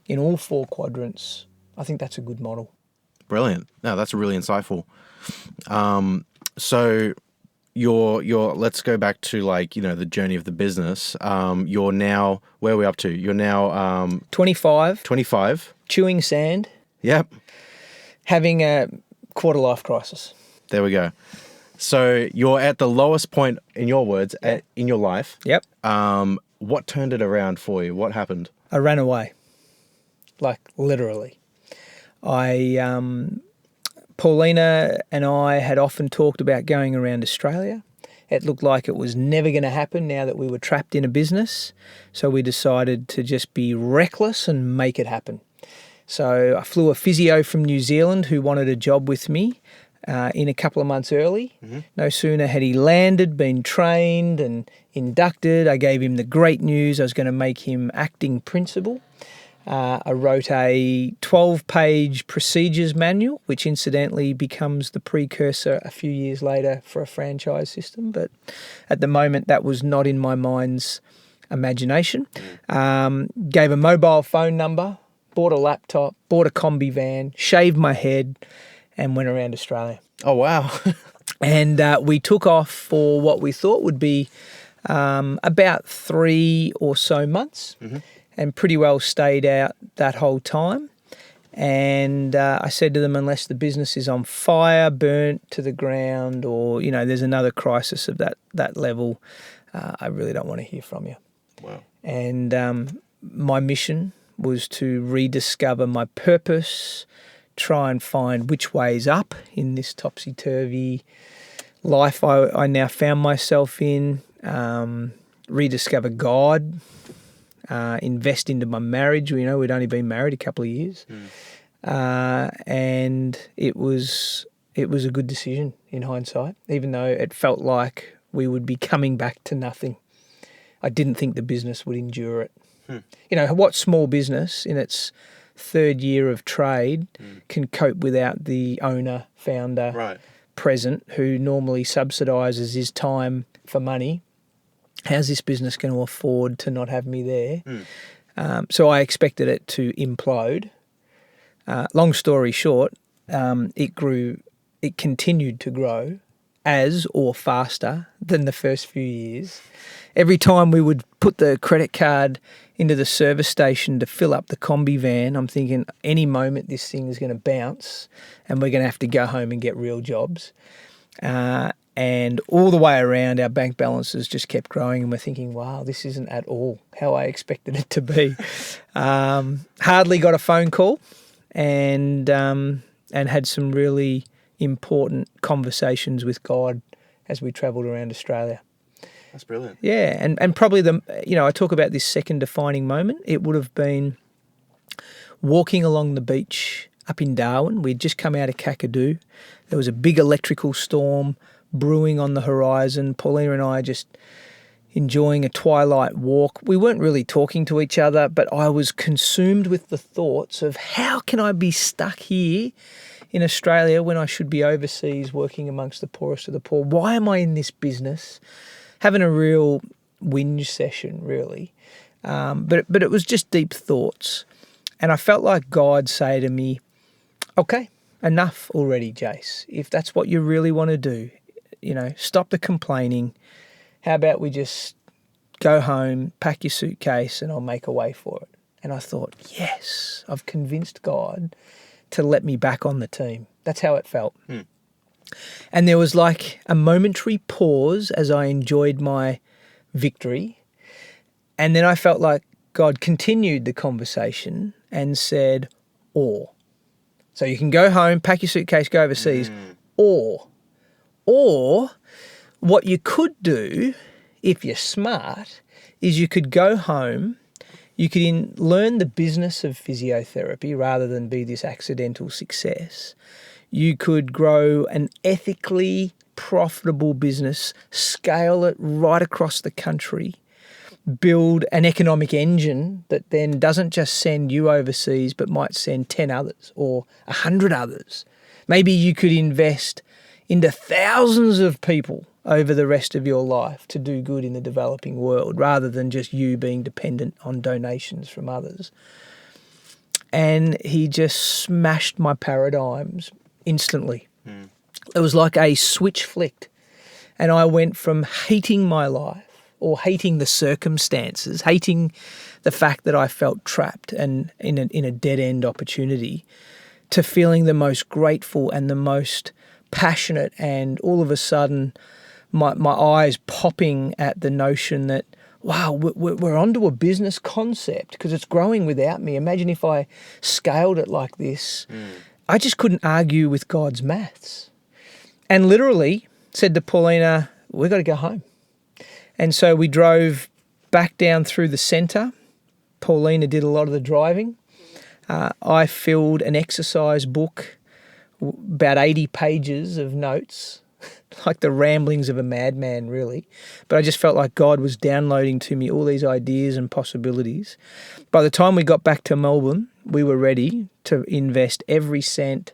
in all four quadrants. I think that's a good model. Brilliant. No, that's really insightful. So your let's go back to like, the journey of the business. You're now, where are we up to? You're now 25, 25. chewing sand, Yep. having a quarter life crisis. There we go. So you're at the lowest point, in your words, in your life. Yep. What turned it around for you? What happened? I ran away, like literally. Paulina and I had often talked about going around Australia. It looked like it was never going to happen now that we were trapped in a business. So we decided to just be reckless and make it happen. So I flew a physio from New Zealand who wanted a job with me in a couple of months early. No sooner had he landed, been trained and inducted, I gave him the great news I was going to make him acting principal. I wrote a 12-page procedures manual, which incidentally becomes the precursor a few years later for a franchise system. But at the moment, that was not in my mind's imagination. Gave a mobile phone number, bought a laptop, bought a combi van, shaved my head, and went around Australia. Oh, wow. And we took off for what we thought would be about 3 or so months. And pretty well stayed out that whole time. And I said to them, unless the business is on fire, burnt to the ground, or, there's another crisis of that level, I really don't want to hear from you. Wow. And my mission was to rediscover my purpose, try and find which way's up in this topsy-turvy life I now found myself in, rediscover God, invest into my marriage. We'd only been married a couple of years. And it was a good decision in hindsight, even though it felt like we would be coming back to nothing. I didn't think the business would endure it. What small business in its third year of trade can cope without the owner, founder, present, who normally subsidises his time for money? How's this business going to afford to not have me there? So I expected it to implode. Long story short, it continued to grow as or faster than the first few years. Every time we would put the credit card into the service station to fill up the combi van, I'm thinking any moment this thing is going to bounce and we're going to have to go home and get real jobs. And all the way around, our bank balances just kept growing, and we're thinking, wow, this isn't at all how I expected it to be. Hardly got a phone call, and had some really important conversations with God as we travelled around Australia. That's brilliant. Yeah, and probably I talk about this second defining moment. It would have been walking along the beach up in Darwin. We'd just come out of Kakadu. There was a big electrical storm brewing on the horizon. Paulina and I just enjoying a twilight walk. We weren't really talking to each other, but I was consumed with the thoughts of how can I be stuck here in Australia when I should be overseas working amongst the poorest of the poor? Why am I in this business? Having a real whinge session, really. But it was just deep thoughts. And I felt like God say to me, okay, enough already, Jace. If that's what you really want to do, stop the complaining. How about we just go home, pack your suitcase, and I'll make a way for it. And I thought, yes, I've convinced God to let me back on the team. That's how it felt. And there was like a momentary pause as I enjoyed my victory. And then I felt like God continued the conversation and said, or. So you can go home, pack your suitcase, go overseas, or what you could do, if you're smart, is you could go home, you could learn the business of physiotherapy rather than be this accidental success. You could grow an ethically profitable business, scale it right across the country, build an economic engine that then doesn't just send you overseas, but might send 10 others or 100 others. Maybe you could invest into thousands of people over the rest of your life to do good in the developing world, rather than just you being dependent on donations from others. And he just smashed my paradigms instantly. It was like a switch flicked. And I went from hating my life, or hating the circumstances, hating the fact that I felt trapped and in a dead-end opportunity, to feeling the most grateful and the most passionate, and all of a sudden my eyes popping at the notion that, wow, we're onto a business concept because it's growing without me. Imagine if I scaled it like this. I just couldn't argue with God's maths. And literally said to Paulina, we've got to go home. And so we drove back down through the centre. Paulina did a lot of the driving. I filled an exercise book, about 80 pages of notes, like the ramblings of a madman, really. But I just felt like God was downloading to me all these ideas and possibilities. By the time we got back to Melbourne, we were ready to invest every cent,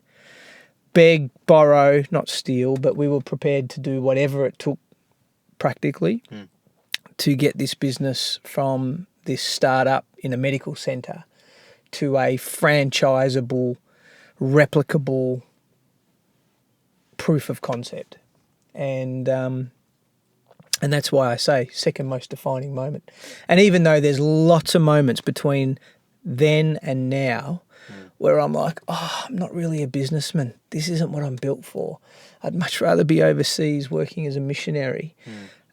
beg, borrow, not steal, but we were prepared to do whatever it took practically to get this business from this startup in a medical centre to a franchisable, replicable proof of concept. And that's why I say second most defining moment. And even though there's lots of moments between then and now where I'm like, oh, I'm not really a businessman. This isn't what I'm built for. I'd much rather be overseas working as a missionary.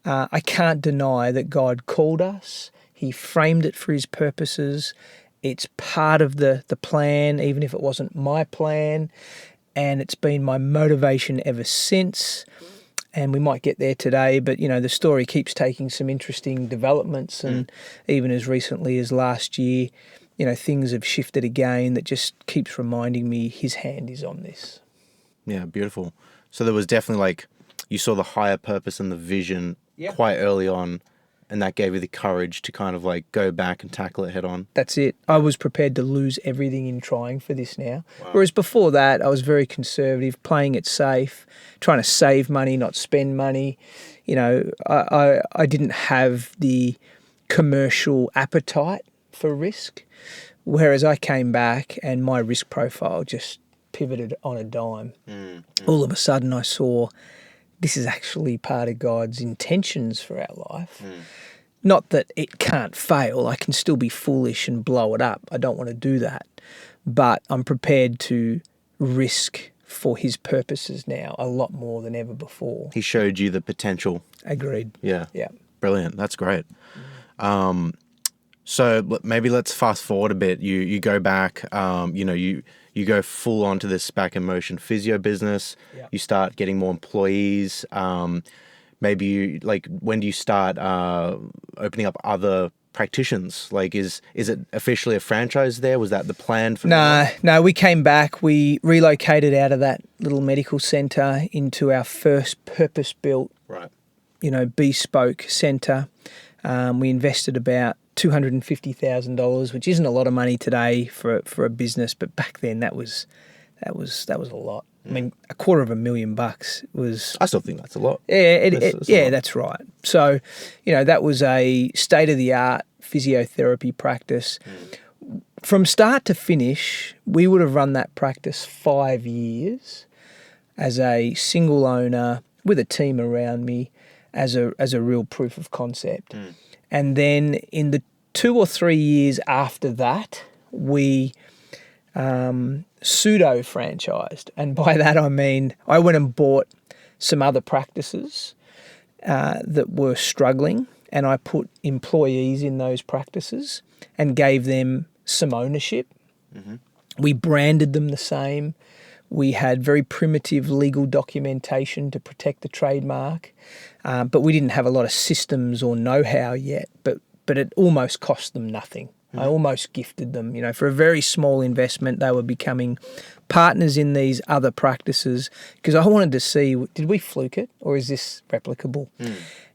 I can't deny that God called us. He framed it for his purposes. It's part of the plan, even if it wasn't my plan. And it's been my motivation ever since. And we might get there today, but, you know, the story keeps taking some interesting developments. And even as recently as last year, you know, things have shifted again. That just keeps reminding me his hand is on this. Yeah, beautiful. So there was definitely, like, you saw the higher purpose and the vision quite early on, and that gave you the courage to kind of like go back and tackle it head on. That's it. I was prepared to lose everything in trying for this now. Wow. Whereas before that, I was very conservative, playing it safe, trying to save money, not spend money. You know, I didn't have the commercial appetite for risk. Whereas I came back and my risk profile just pivoted on a dime. All of a sudden I saw this is actually part of God's intentions for our life. Not that it can't fail. I can still be foolish and blow it up. I don't want to do that. But I'm prepared to risk for his purposes now a lot more than ever before. He showed you the potential. Agreed. Yeah. Yeah. Brilliant. That's great. So maybe let's fast forward a bit. You go back, you go full onto this Back in Motion physio business. Yep. You start getting more employees. Maybe you, like, when do you start opening up other practitioners? Like, is it officially a franchise there? Was that the plan for No, we came back. We relocated out of that little medical centre into our first purpose-built, bespoke centre. We invested about $250,000, which isn't a lot of money today for a business, but back then that was a lot. I mean, $250,000 was. I still think that's a lot. Yeah, that's right. So, that was a state-of-the-art physiotherapy practice. From start to finish, we would have run that practice 5 years as a single owner with a team around me, as a real proof of concept. And then in the 2 or 3 years after that, we pseudo-franchised. And by that I mean I went and bought some other practices that were struggling, and I put employees in those practices and gave them some ownership. We branded them the same. We had very primitive legal documentation to protect the trademark, but we didn't have a lot of systems or know-how yet, but it almost cost them nothing. I almost gifted them. For a very small investment, they were becoming partners in these other practices because I wanted to see, did we fluke it or is this replicable?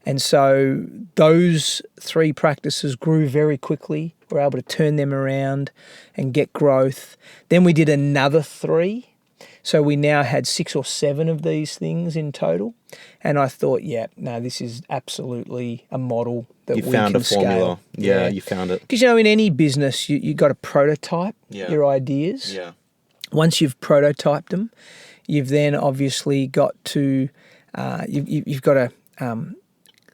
And so those 3 practices grew very quickly. We were able to turn them around and get growth. Then we did another 3. So we now had 6 or 7 of these things in total. And I thought, this is absolutely a model that we can scale. You found a formula. Yeah, you found it. Because, in any business, you got to prototype your ideas. Yeah. Once you've prototyped them, you've then obviously got to, you've got to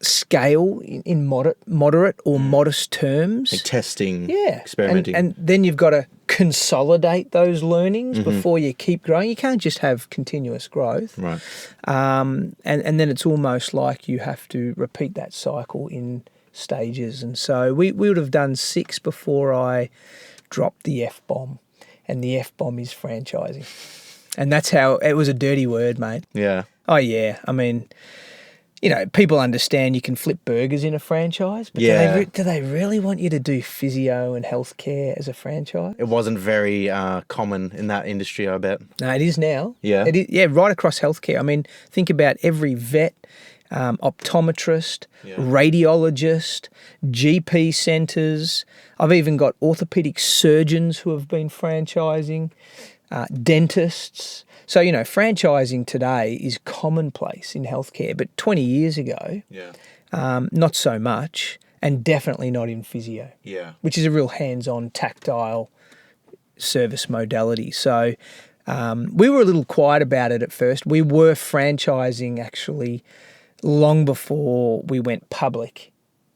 scale in moderate or modest terms. Like testing, experimenting. And then you've got to consolidate those learnings before you keep growing. You can't just have continuous growth. Right. And then it's almost like you have to repeat that cycle in stages. And so we would have done 6 before I dropped the F-bomb. And the F-bomb is franchising. And that's how, it was a dirty word, mate. Yeah. Oh, yeah. I mean, people understand you can flip burgers in a franchise, but do they really want you to do physio and healthcare as a franchise? It wasn't very common in that industry, I bet. No, it is now. Yeah. It is, right across healthcare. I mean, think about every vet, optometrist, radiologist, GP centres. I've even got orthopaedic surgeons who have been franchising, dentists. So, franchising today is commonplace in healthcare, but 20 years ago, not so much, and definitely not in physio, which is a real hands-on, tactile service modality. So we were a little quiet about it at first. We were franchising actually long before we went public.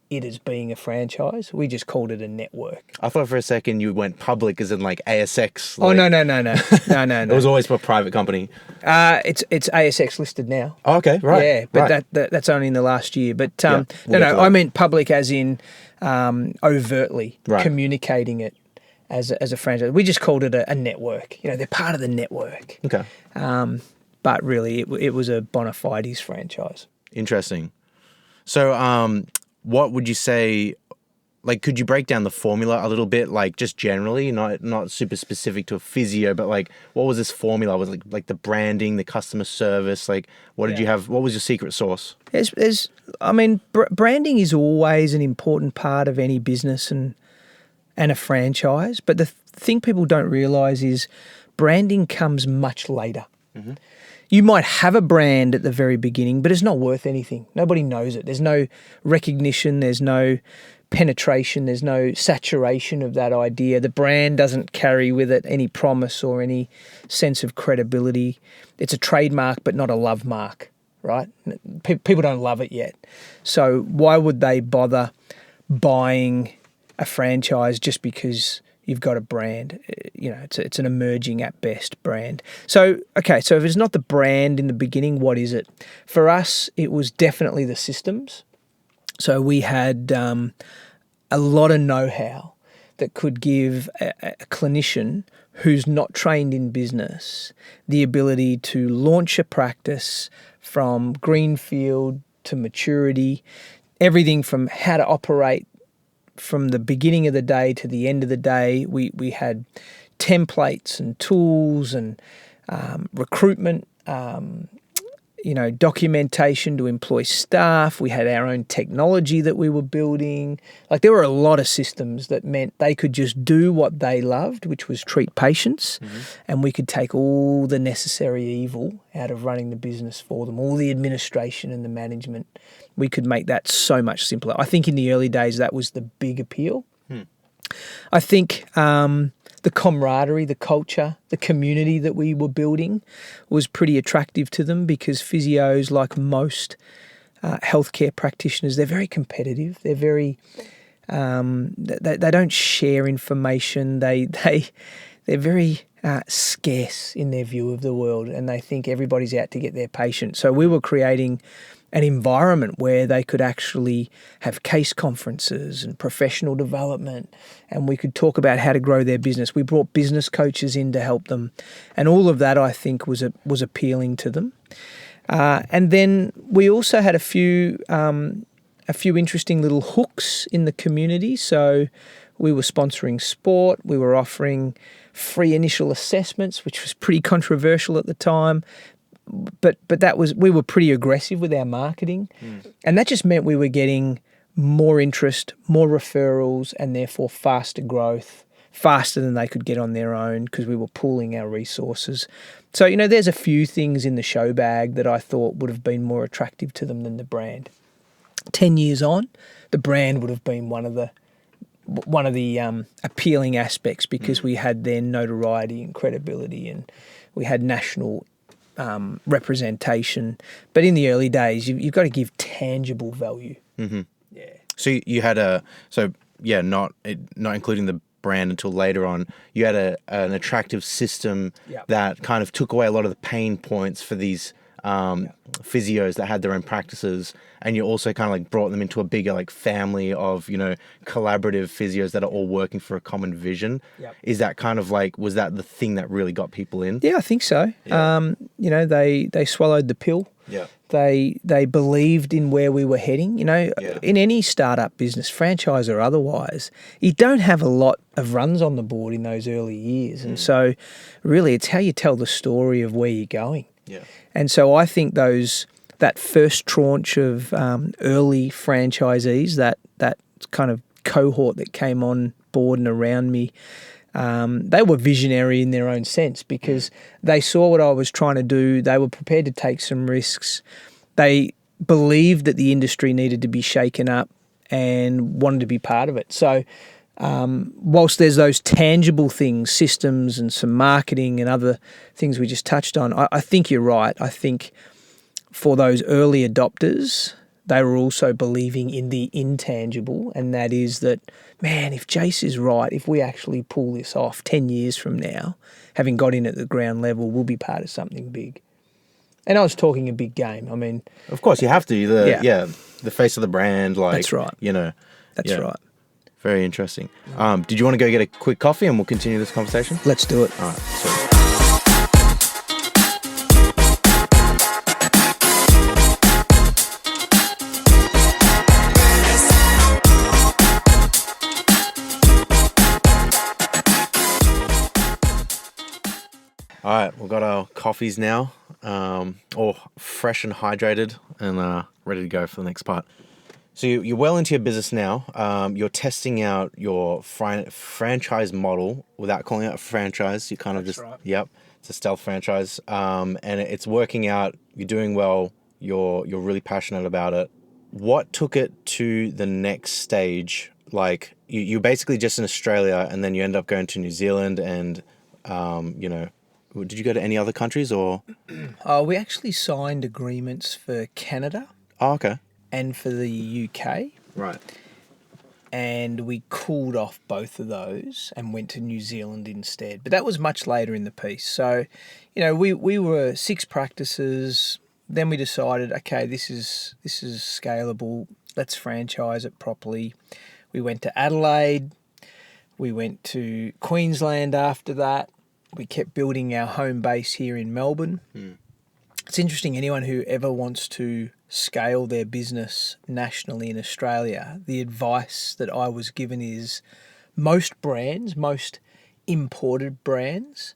It as being a franchise. We just called it a network. I thought for a second you went public as in like ASX. No. It was always for a private company. It's ASX listed now. Oh, okay, right. Yeah, but that's only in the last year. But I meant public as in overtly communicating it as a franchise. We just called it a network. They're part of the network. Okay. But really, it was a bona fides franchise. Interesting. So, what would you say, like, could you break down the formula a little bit, like, just generally, not super specific to a physio, but, like, what was this formula? Was it, like the branding, the customer service? Like, what did you have? What was your secret sauce? Branding is always an important part of any business and a franchise. But the thing people don't realise is branding comes much later. Mm-hmm. You might have a brand at the very beginning, but it's not worth anything. Nobody knows it. There's no recognition. There's no penetration. There's no saturation of that idea. The brand doesn't carry with it any promise or any sense of credibility. It's a trademark, but not a love mark, right? People don't love it yet. So why would they bother buying a franchise just because you've got a brand? It's an emerging at best brand. So if it's not the brand in the beginning, what is it? For us, it was definitely the systems. So we had a lot of know-how that could give a clinician who's not trained in business the ability to launch a practice from greenfield to maturity, everything from how to operate from the beginning of the day to the end of the day. We had templates and tools and recruitment, documentation to employ staff. We had our own technology that we were building. Like, there were a lot of systems that meant they could just do what they loved, which was treat patients, and we could take all the necessary evil out of running the business for them, all the administration and the management. We could make that so much simpler. I think in the early days that was the big appeal. I think the camaraderie, the culture, the community that we were building was pretty attractive to them, because physios, like most healthcare practitioners, they're very competitive. They're very they don't share information. They're very scarce in their view of the world, and they think everybody's out to get their patient. So we were creating an environment where they could actually have case conferences and professional development, and we could talk about how to grow their business. We brought business coaches in to help them, and all of that, I think, was appealing to them. And then we also had a few interesting little hooks in the community. So We were sponsoring sport. We were offering free initial assessments, which was pretty controversial at the time. But we were pretty aggressive with our marketing. And that just meant we were getting more interest, more referrals, and therefore faster growth, faster than they could get on their own because we were pooling our resources. So, there's a few things in the show bag that I thought would have been more attractive to them than the brand. 10 years on, the brand would have been one of the appealing aspects because we had their notoriety and credibility, and we had national representation. But in the early days, you've got to give tangible value. Mm-hmm. Yeah. So you had not including the brand until later on, you had an attractive system that kind of took away a lot of the pain points for these physios that had their own practices, and you also kind of like brought them into a bigger like family of collaborative physios that are all working for a common vision. Is that kind of like, was that the thing that really got people in? Yeah, I think so. They swallowed the pill. They believed in where we were heading. In any startup business, franchise or otherwise, you don't have a lot of runs on the board in those early years, and so really it's how you tell the story of where you're going. And so I think that first tranche of early franchisees, that kind of cohort that came on board and around me, they were visionary in their own sense because they saw what I was trying to do. They were prepared to take some risks. They believed that the industry needed to be shaken up and wanted to be part of it. So whilst there's those tangible things, systems and some marketing and other things we just touched on, I think you're right. I think for those early adopters, they were also believing in the intangible, and that is that, man, if Jace is right, if we actually pull this off 10 years from now, having got in at the ground level, we'll be part of something big. And I was talking a big game. I mean... Of course, you have to. The face of the brand. That's right. That's right. Very interesting. Did you want to go get a quick coffee and we'll continue this conversation? Let's do it. All right, sweet. All right, we've got our coffees now, all fresh and hydrated and ready to go for the next part. So you're well into your business now. You're testing out your franchise model without calling it a franchise. You kind of it's a stealth franchise, and it's working out. You're doing well. You're really passionate about it. What took it to the next stage? Like you're basically just in Australia, and then you end up going to New Zealand, and did you go to any other countries or? We actually signed agreements for Canada. Oh, okay. And for the UK. Right. And we cooled off both of those and went to New Zealand instead. But that was much later in the piece. So, we were 6 practices. Then we decided, okay, this is scalable. Let's franchise it properly. We went to Adelaide. We went to Queensland after that. We kept building our home base here in Melbourne. It's interesting, anyone who ever wants to scale their business nationally in Australia, the advice that I was given is most imported brands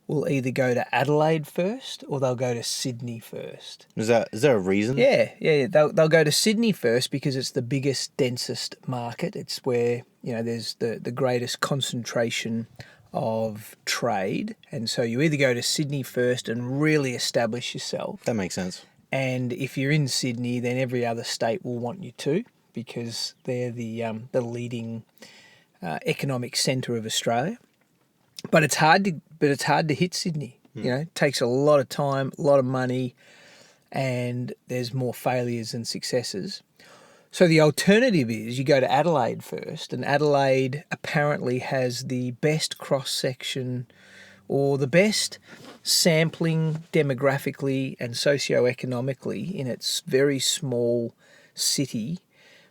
will either go to Adelaide first or they'll go to Sydney first. Is there a reason? Yeah. They'll go to Sydney first because it's the biggest, densest market. It's where, there's the greatest concentration of trade, and so you either go to Sydney first and really establish yourself. That makes sense. And if you're in Sydney, then every other state will want you to because they're the leading economic centre of Australia. But it's hard to hit Sydney. It takes a lot of time, a lot of money, and there's more failures than successes. So the alternative is you go to Adelaide first, and Adelaide apparently has the best cross-section or the best sampling demographically and socioeconomically in its very small city,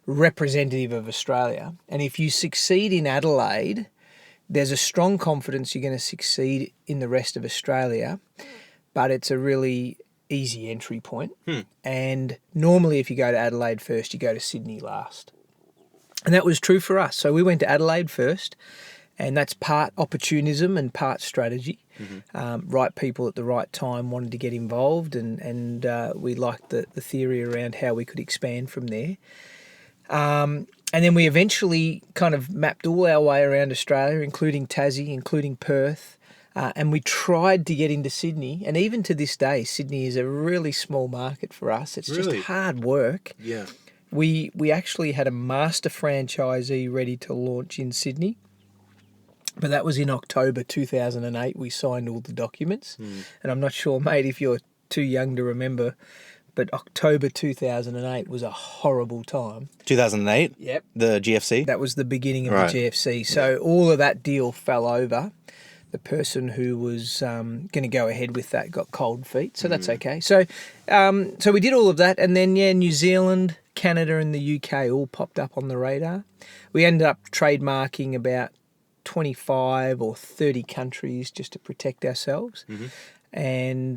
representative of Australia. And if you succeed in Adelaide, there's a strong confidence you're going to succeed in the rest of Australia, but it's a really easy entry point. And normally if you go to Adelaide first, you go to Sydney last. And that was true for us. So we went to Adelaide first, and that's part opportunism and part strategy. Right people at the right time wanted to get involved, and we liked the theory around how we could expand from there. And then we eventually kind of mapped all our way around Australia, including Tassie, including Perth, and we tried to get into Sydney. And even to this day, Sydney is a really small market for us. It's just hard work. Yeah. We actually had a master franchisee ready to launch in Sydney, but that was in October 2008. We signed all the documents, and I'm not sure, mate, if you're too young to remember, but October 2008 was a horrible time. 2008? Yep. The GFC? That was the beginning of Right. the GFC. So all of that deal fell over. The person who was going to go ahead with that got cold feet, so that's okay. So so we did all of that, and then, New Zealand, Canada and the UK all popped up on the radar. We ended up trademarking about 25 or 30 countries just to protect ourselves. And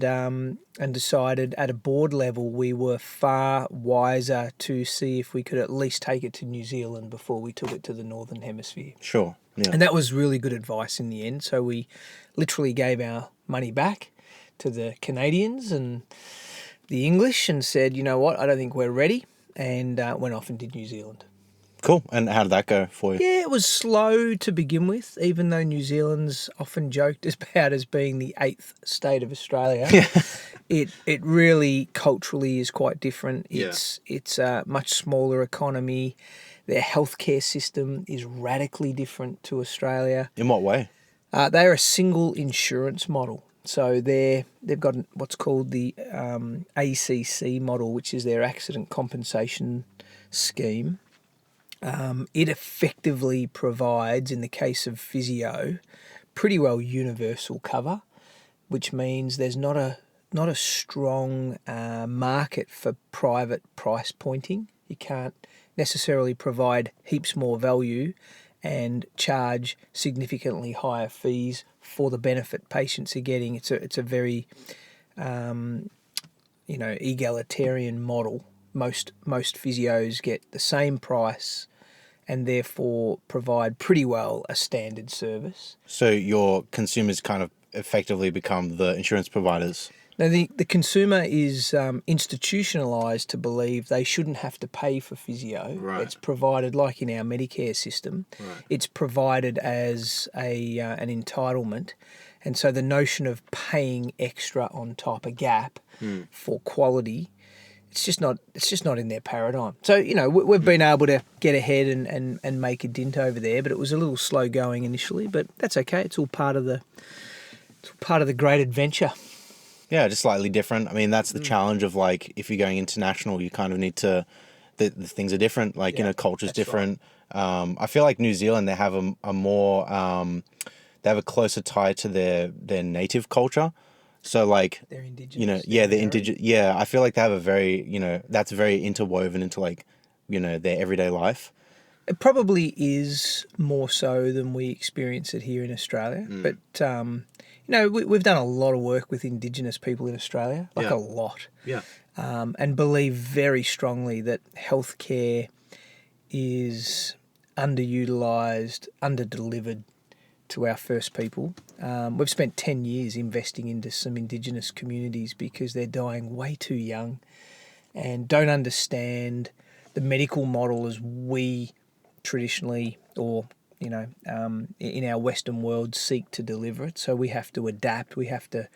decided at a board level we were far wiser to see if we could at least take it to New Zealand before we took it to the Northern Hemisphere. Sure. Yeah. And that was really good advice in the end. So we literally gave our money back to the Canadians and the English and said, you know what, I don't think we're ready, and went off and did New Zealand. Cool. And how did that go for you? Yeah, it was slow to begin with, even though New Zealand's often joked about as being the 8th state of Australia. It really culturally is quite different. It's a much smaller economy. Their healthcare system is radically different to Australia. In what way? They're a single insurance model. So they've got what's called the ACC model, which is their accident compensation scheme. It effectively provides, in the case of physio, pretty well universal cover, which means there's not a strong market for private price pointing. You can't necessarily provide heaps more value and charge significantly higher fees for the benefit patients are getting. It's a very egalitarian model. Most physios get the same price and therefore provide pretty well a standard service. So your consumers kind of effectively become the insurance providers? Now, the consumer is institutionalised to believe they shouldn't have to pay for physio. Right. It's provided, like in our Medicare system, it's provided as an entitlement. And so the notion of paying extra on top, a gap for quality, it's just not in their paradigm. So, we've been able to get ahead and make a dint over there, but it was a little slow going initially, but that's okay. It's all part of the great adventure. Yeah, just slightly different. I mean, that's the challenge of, like, if you're going international, you kind of need to, the things are different, like, culture's different. Right. I feel like New Zealand, they have a more, they have a closer tie to their native culture. So, like, they're indigenous. they're indigenous. Yeah, I feel like they have a very, that's very interwoven into, like, their everyday life. It probably is more so than we experience it here in Australia. But, we've done a lot of work with Indigenous people in Australia, a lot. Yeah. And believe very strongly that healthcare is underutilised, underdelivered to our first people. We've spent 10 years investing into some Indigenous communities because they're dying way too young and don't understand the medical model as we traditionally or in our Western world seek to deliver it. So we have to adapt. We have to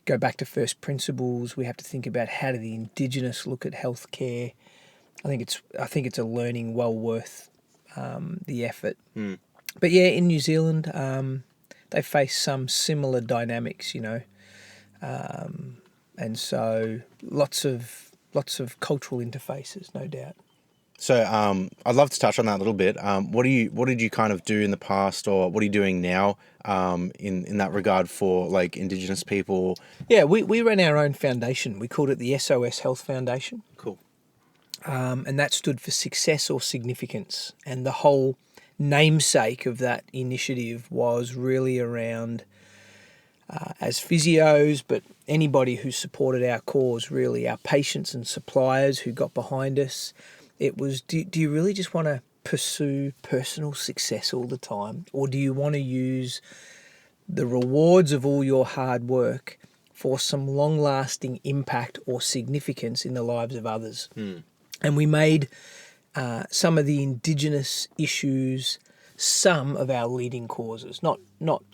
go back to first principles. We have to think about how do the Indigenous look at healthcare. I think it's a learning well worth the effort. But yeah, in New Zealand, they face some similar dynamics, and so lots of cultural interfaces, no doubt. So I'd love to touch on that a little bit. What did you kind of do in the past, or what are you doing now in that regard for, like, Indigenous people? Yeah, we ran our own foundation. We called it the SOS Health Foundation. Cool. And that stood for success or significance. And the whole namesake of that initiative was really around, as physios, but anybody who supported our cause, really, our patients and suppliers who got behind us. It was, do you really just want to pursue personal success all the time, or do you want to use the rewards of all your hard work for some long-lasting impact or significance in the lives of others? And we made some of the Indigenous issues some of our leading causes, not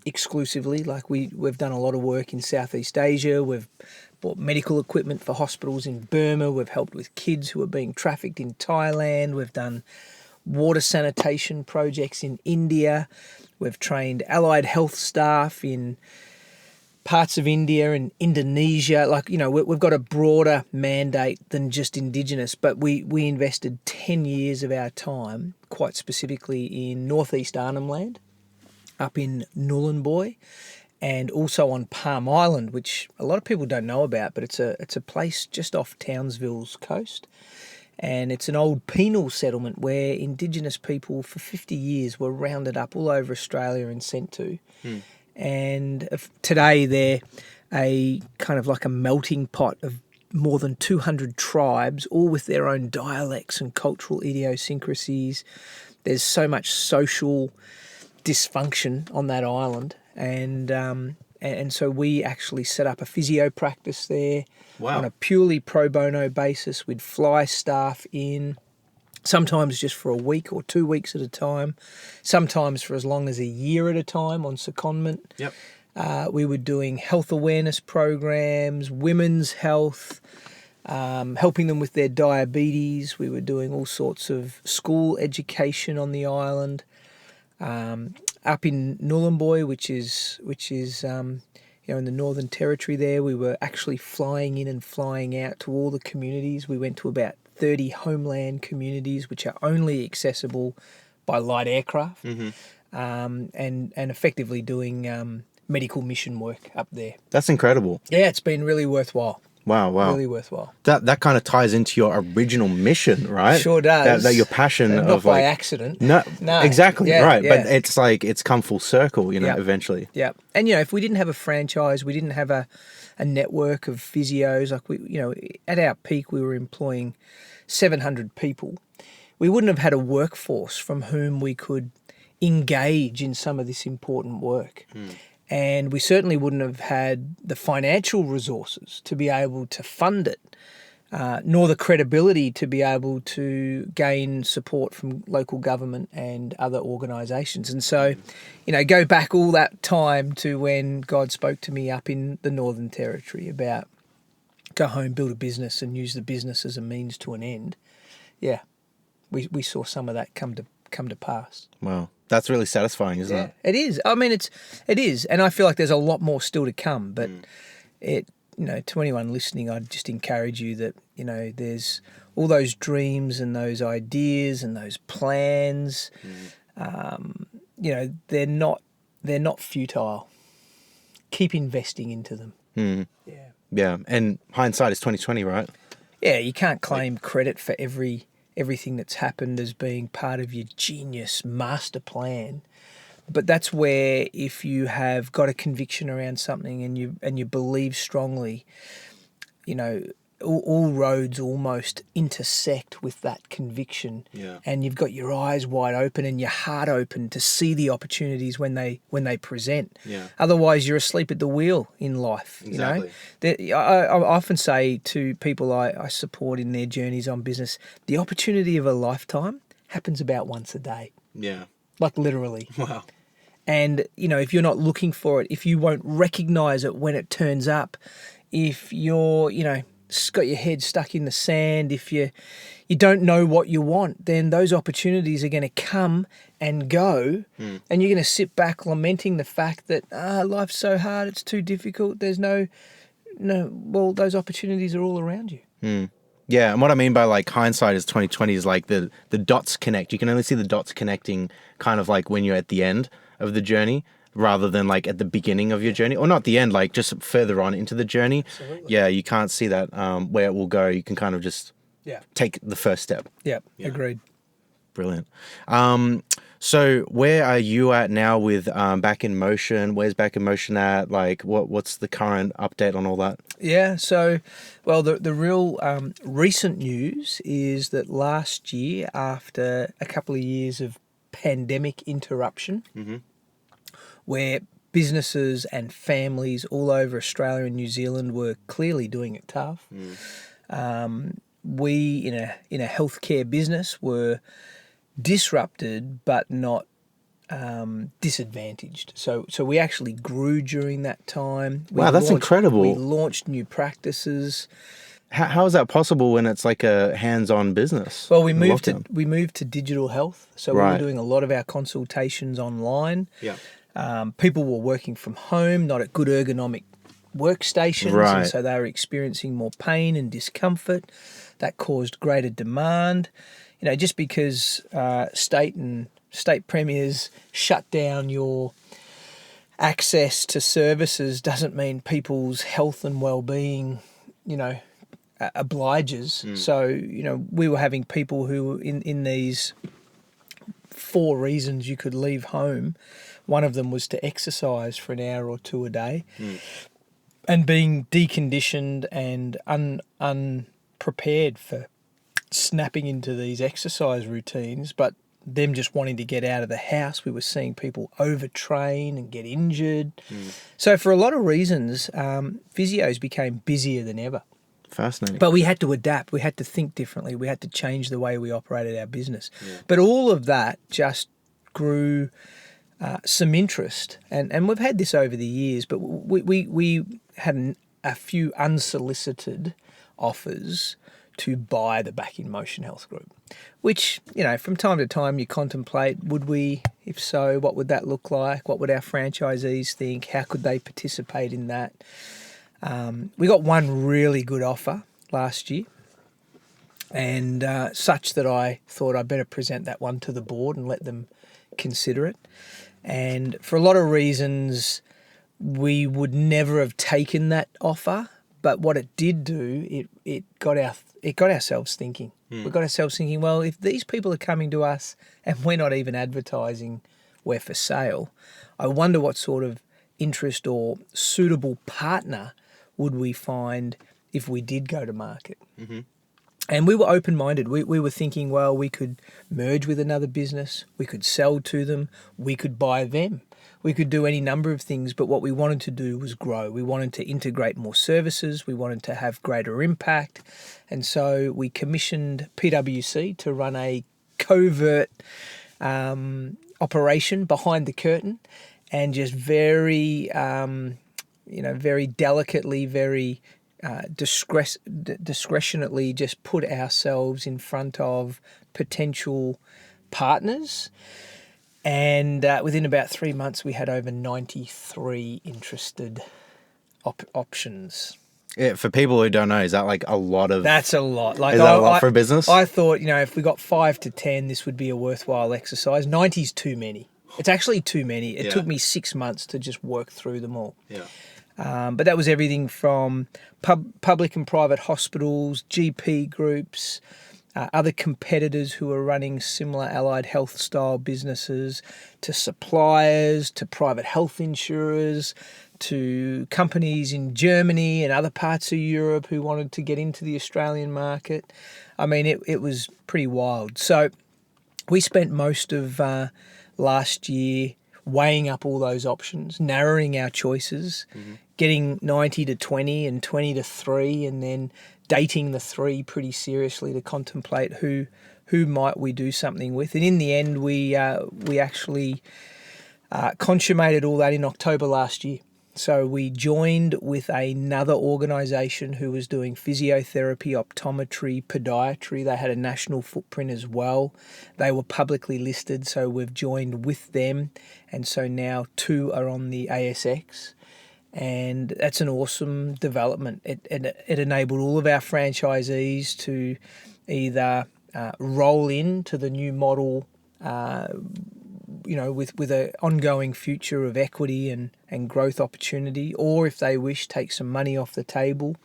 exclusively. Like we've done a lot of work in Southeast Asia. We've bought medical equipment for hospitals in Burma. We've helped with kids who are being trafficked in Thailand. We've done water sanitation projects in India. We've trained allied health staff in parts of India and Indonesia. Like, you know, we've got a broader mandate than just Indigenous, but we invested 10 years of our time quite specifically in northeast Arnhem Land, up in Nhulunbuy, and also on Palm Island, which a lot of people don't know about, but it's a place just off Townsville's coast. And it's an old penal settlement where Indigenous people for 50 years were rounded up all over Australia and sent to. And today they're a kind of like a melting pot of more than 200 tribes, all with their own dialects and cultural idiosyncrasies. There's so much social dysfunction on that island. And so we actually set up a physio practice there. Wow. On a purely pro bono basis. We'd fly staff in, sometimes just for a week or 2 weeks at a time, sometimes for as long as a year at a time on secondment. Yep. We were doing health awareness programs, women's health, helping them with their diabetes. We were doing all sorts of school education on the island. Up in Nhulunbuy, which is in the Northern Territory there, we were actually flying in and flying out to all the communities. We went to about 30 homeland communities, which are only accessible by light aircraft, and effectively doing medical mission work up there. That's incredible. Yeah, it's been really worthwhile. Wow. Really worthwhile. That kind of ties into your original mission, right? Sure does. That your passion Not of by like accident. No, exactly, Yeah, right. yeah. But it's like it's come full circle, eventually. Yeah. And, if we didn't have a franchise, we didn't have a network of physios, like at our peak, we were employing 700 people. We wouldn't have had a workforce from whom we could engage in some of this important work. And we certainly wouldn't have had the financial resources to be able to fund it, nor the credibility to be able to gain support from local government and other organisations. And so, go back all that time to when God spoke to me up in the Northern Territory about go home, build a business and use the business as a means to an end. Yeah, we saw some of that come to pass. Wow. That's really satisfying, isn't it? It is. I mean, it is. And I feel like there's a lot more still to come. But to anyone listening, I'd just encourage you that, there's all those dreams and those ideas and those plans. They're not futile. Keep investing into them. Yeah. And hindsight is 2020, right? Yeah, you can't claim credit for everything that's happened as being part of your genius master plan. But that's where if you have got a conviction around something and you believe strongly, all roads almost intersect with that conviction. Yeah. And you've got your eyes wide open and your heart open to see the opportunities when they present. Yeah. Otherwise, you're asleep at the wheel in life. Exactly. I often say to people I support in their journeys on business, the opportunity of a lifetime happens about once a day. Yeah. Like literally. Wow. And, if you're not looking for it, if you won't recognise it when it turns up, if you're, got your head stuck in the sand, if you don't know what you want, then those opportunities are going to come and go, and you're going to sit back lamenting the fact that life's so hard, it's too difficult. There's well, those opportunities are all around you. Yeah, and what I mean by like hindsight is 2020 is like the dots connect. You can only see the dots connecting kind of like when you're at the end of the journey, rather than like at the beginning of your journey, or not the end, like just further on into the journey. Absolutely. Yeah, you can't see that where it will go. You can kind of just take the first step. Yep, Yeah. agreed. Brilliant. So where are you at now with Back in Motion? Where's Back in Motion at? Like, what's the current update on all that? Yeah, so, well, the real recent news is that last year, after a couple of years of pandemic interruption, where businesses and families all over Australia and New Zealand were clearly doing it tough, we in a healthcare business were disrupted but not disadvantaged. So we actually grew during that time. Wow, that's incredible. We launched new practices. How is that possible when it's like a hands-on business? Well, in lockdown? we moved to digital health, so we were doing a lot of our consultations online. Yeah. People were working from home, not at good ergonomic workstations, and so they were experiencing more pain and discomfort. That caused greater demand. You know, just because state premiers shut down your access to services doesn't mean people's health and well-being, obliges. So, we were having people who in these 4 reasons you could leave home. One of them was to exercise for an hour or 2 a day. And being deconditioned and unprepared for snapping into these exercise routines, but them just wanting to get out of the house. We were seeing people overtrain and get injured. So for a lot of reasons, physios became busier than ever. Fascinating. But we had to adapt. We had to think differently. We had to change the way we operated our business. But all of that just grew some interest. And we've had this over the years, but we had a few unsolicited offers to buy the Back in Motion Health Group, which, from time to time you contemplate, would we? If so, what would that look like? What would our franchisees think? How could they participate in that? We got one really good offer last year, and such that I thought I'd better present that one to the board and let them consider it. And for a lot of reasons, we would never have taken that offer. But what it did do, it got ourselves thinking. We got ourselves thinking, well, if these people are coming to us and we're not even advertising we're for sale, I wonder what sort of interest or suitable partner would we find if we did go to market. And we were open-minded. We were thinking, well, we could merge with another business, we could sell to them, we could buy them. We could do any number of things, but what we wanted to do was grow. We wanted to integrate more services. We wanted to have greater impact. And so we commissioned PwC to run a covert operation behind the curtain and just very delicately, very discretionately just put ourselves in front of potential partners. And within about 3 months, we had over 93 interested options. Yeah, for people who don't know, is that like a lot of... That's a lot. Like, is that a lot for a business? I thought, if we got 5 to 10, this would be a worthwhile exercise. 90's too many. It's actually too many. It took me 6 months to just work through them all. But that was everything from public and private hospitals, GP groups, other competitors who are running similar allied health style businesses, to suppliers, to private health insurers, to companies in Germany and other parts of Europe who wanted to get into the Australian market. I mean, it was pretty wild. So we spent most of last year weighing up all those options, narrowing our choices, getting 90 to 20 and 20 to 3, and then dating the 3 pretty seriously to contemplate who might we do something with. And in the end, we actually consummated all that in October last year. So we joined with another organisation who was doing physiotherapy, optometry, podiatry. They had a national footprint as well. They were publicly listed, so we've joined with them. And so now 2 are on the ASX. And that's an awesome development. It enabled all of our franchisees to either roll into the new model, with an ongoing future of equity and growth opportunity, or if they wish, take some money off the table.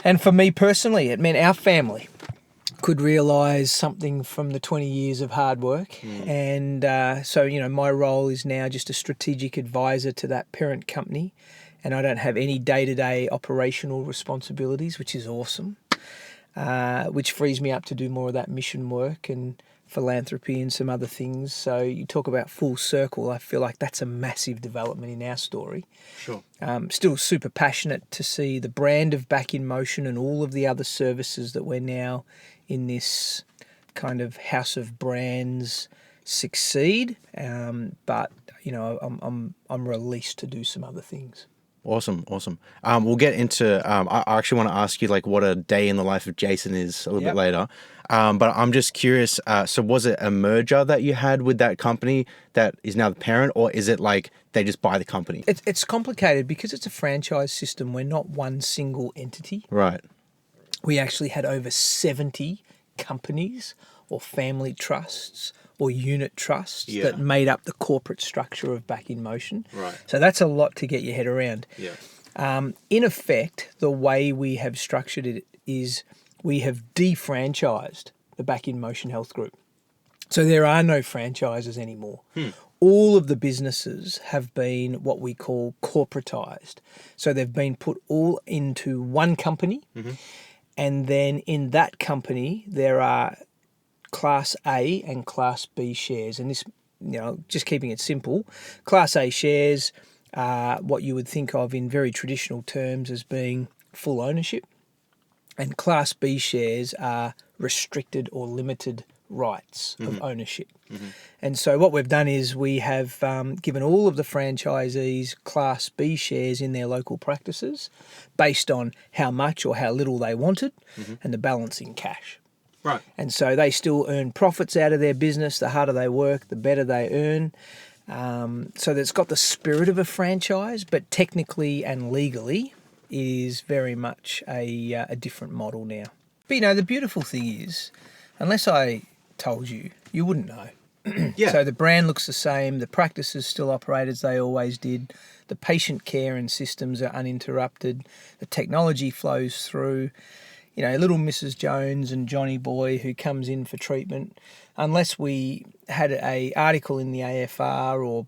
And for me personally, it meant our family could realise something from the 20 years of hard work. And so, my role is now just a strategic advisor to that parent company, and I don't have any day-to-day operational responsibilities, which is awesome, which frees me up to do more of that mission work and philanthropy and some other things. So you talk about full circle. I feel like that's a massive development in our story. Sure. Still super passionate to see the brand of Back in Motion and all of the other services that we're now in this kind of house of brands succeed. But I'm released to do some other things. Awesome. We'll get into. I actually want to ask you like what a day in the life of Jason is a little bit later. But I'm just curious. So was it a merger that you had with that company that is now the parent, or is it like they just buy the company? It's complicated because it's a franchise system. We're not one single entity. Right. We actually had over 70 companies or family trusts or unit trusts that made up the corporate structure of Back in Motion. Right. So that's a lot to get your head around. Yeah. In effect, the way we have structured it is we have defranchised the Back in Motion Health Group. So there are no franchises anymore. All of the businesses have been what we call corporatized. So they've been put all into one company. And then in that company, there are Class A and Class B shares. And this, just keeping it simple, Class A shares are what you would think of in very traditional terms as being full ownership. And Class B shares are restricted or limited rights of ownership. And so what we've done is we have given all of the franchisees Class B shares in their local practices based on how much or how little they wanted and the balance in cash. Right. And so they still earn profits out of their business. The harder they work, the better they earn. So it's got the spirit of a franchise, but technically and legally it is very much a different model now. But the beautiful thing is, unless I told you, you wouldn't know. Yeah. So the brand looks the same, the practices still operate as they always did, the patient care and systems are uninterrupted, the technology flows through. Little Mrs. Jones and Johnny Boy who comes in for treatment, unless we had a article in the AFR or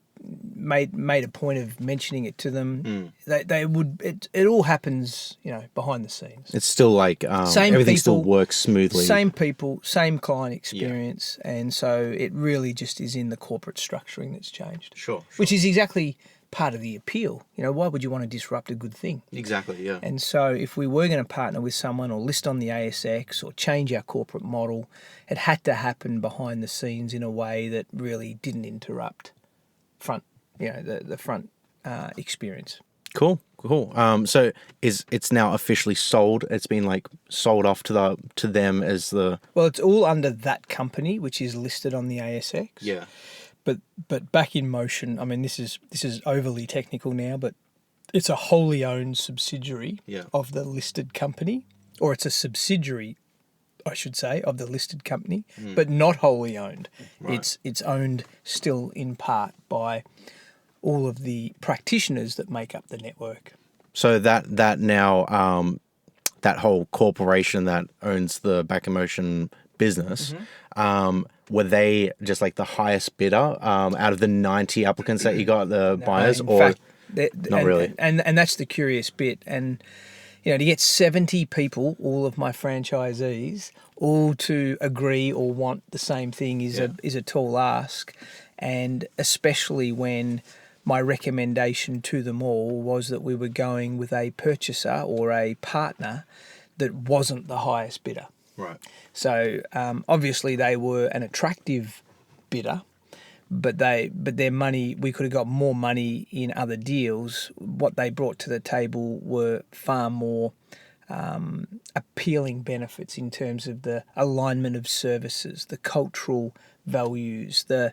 made a point of mentioning it to them, they would. It all happens, behind the scenes. It's still like everything still works smoothly. Same people, same client experience, and so it really just is in the corporate structuring that's changed. Sure. Which is exactly part of the appeal. Why would you want to disrupt a good thing? Exactly, yeah. And so if we were going to partner with someone or list on the ASX or change our corporate model, it had to happen behind the scenes in a way that really didn't interrupt the front experience. Cool. So it's now officially sold. It's been like sold off to them as the. Well, it's all under that company, which is listed on the ASX. Yeah. But Back in Motion, I mean, this is overly technical now, but it's a wholly owned subsidiary of the listed company, or it's a subsidiary, I should say, of the listed company, but not wholly owned. Right. It's owned still in part by all of the practitioners that make up the network. So that now that whole corporation that owns the Back in Motion business. Were they just like the highest bidder out of the 90 applicants that you got, the buyers, or not really? And that's the curious bit. And, to get 70 people, all of my franchisees, all to agree or want the same thing is a tall ask. And especially when my recommendation to them all was that we were going with a purchaser or a partner that wasn't the highest bidder. Right. So obviously they were an attractive bidder, but their money, we could have got more money in other deals. What they brought to the table were far more appealing benefits in terms of the alignment of services, the cultural values, the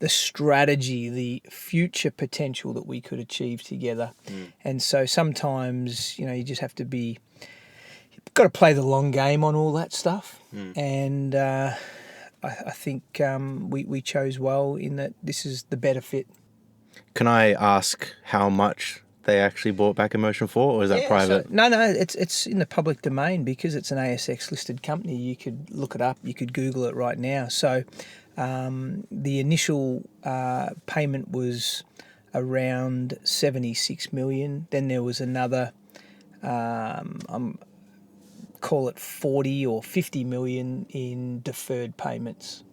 strategy, the future potential that we could achieve together. And so sometimes, you just have to be. Got to play the long game on all that stuff, and I think we chose well in that this is the better fit. Can I ask how much they actually bought Back in Motion for, or is that private? No, it's in the public domain because it's an ASX listed company. You could look it up. You could Google it right now. So the initial payment was around 76 million. Then there was another, call it 40 or 50 million in deferred payments.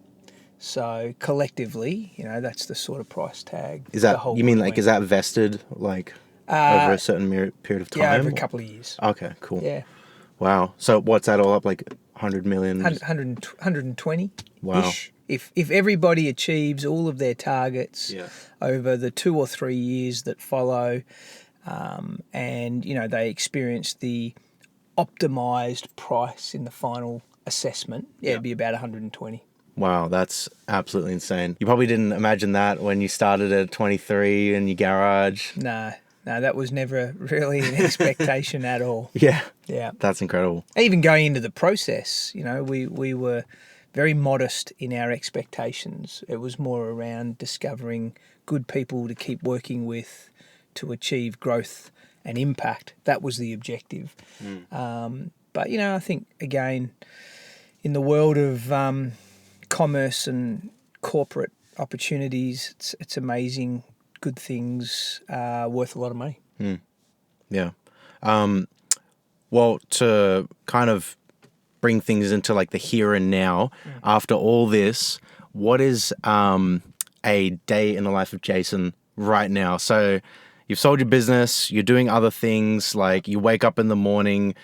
So collectively, that's the sort of price tag. Is that, you mean like, is that vested like over a certain period of time? Yeah, over a couple of years. Okay, cool. Yeah. Wow. So what's that all up, like 100 million? 120-ish. Wow. If everybody achieves all of their targets over the 2 or 3 years that follow, and, they experience the optimised price in the final assessment, it'd be about 120. Wow, that's absolutely insane. You probably didn't imagine that when you started at 23 in your garage. No, that was never really an expectation at all. Yeah. Yeah. That's incredible. Even going into the process, we were very modest in our expectations. It was more around discovering good people to keep working with to achieve growth and impact. That was the objective. But, I think, again, in the world of commerce and corporate opportunities, it's amazing, good things worth a lot of money. Yeah. Well, to kind of bring things into like the here and now, after all this, what is a day in the life of Jason right now? So you've sold your business, you're doing other things, like you wake up in the morning.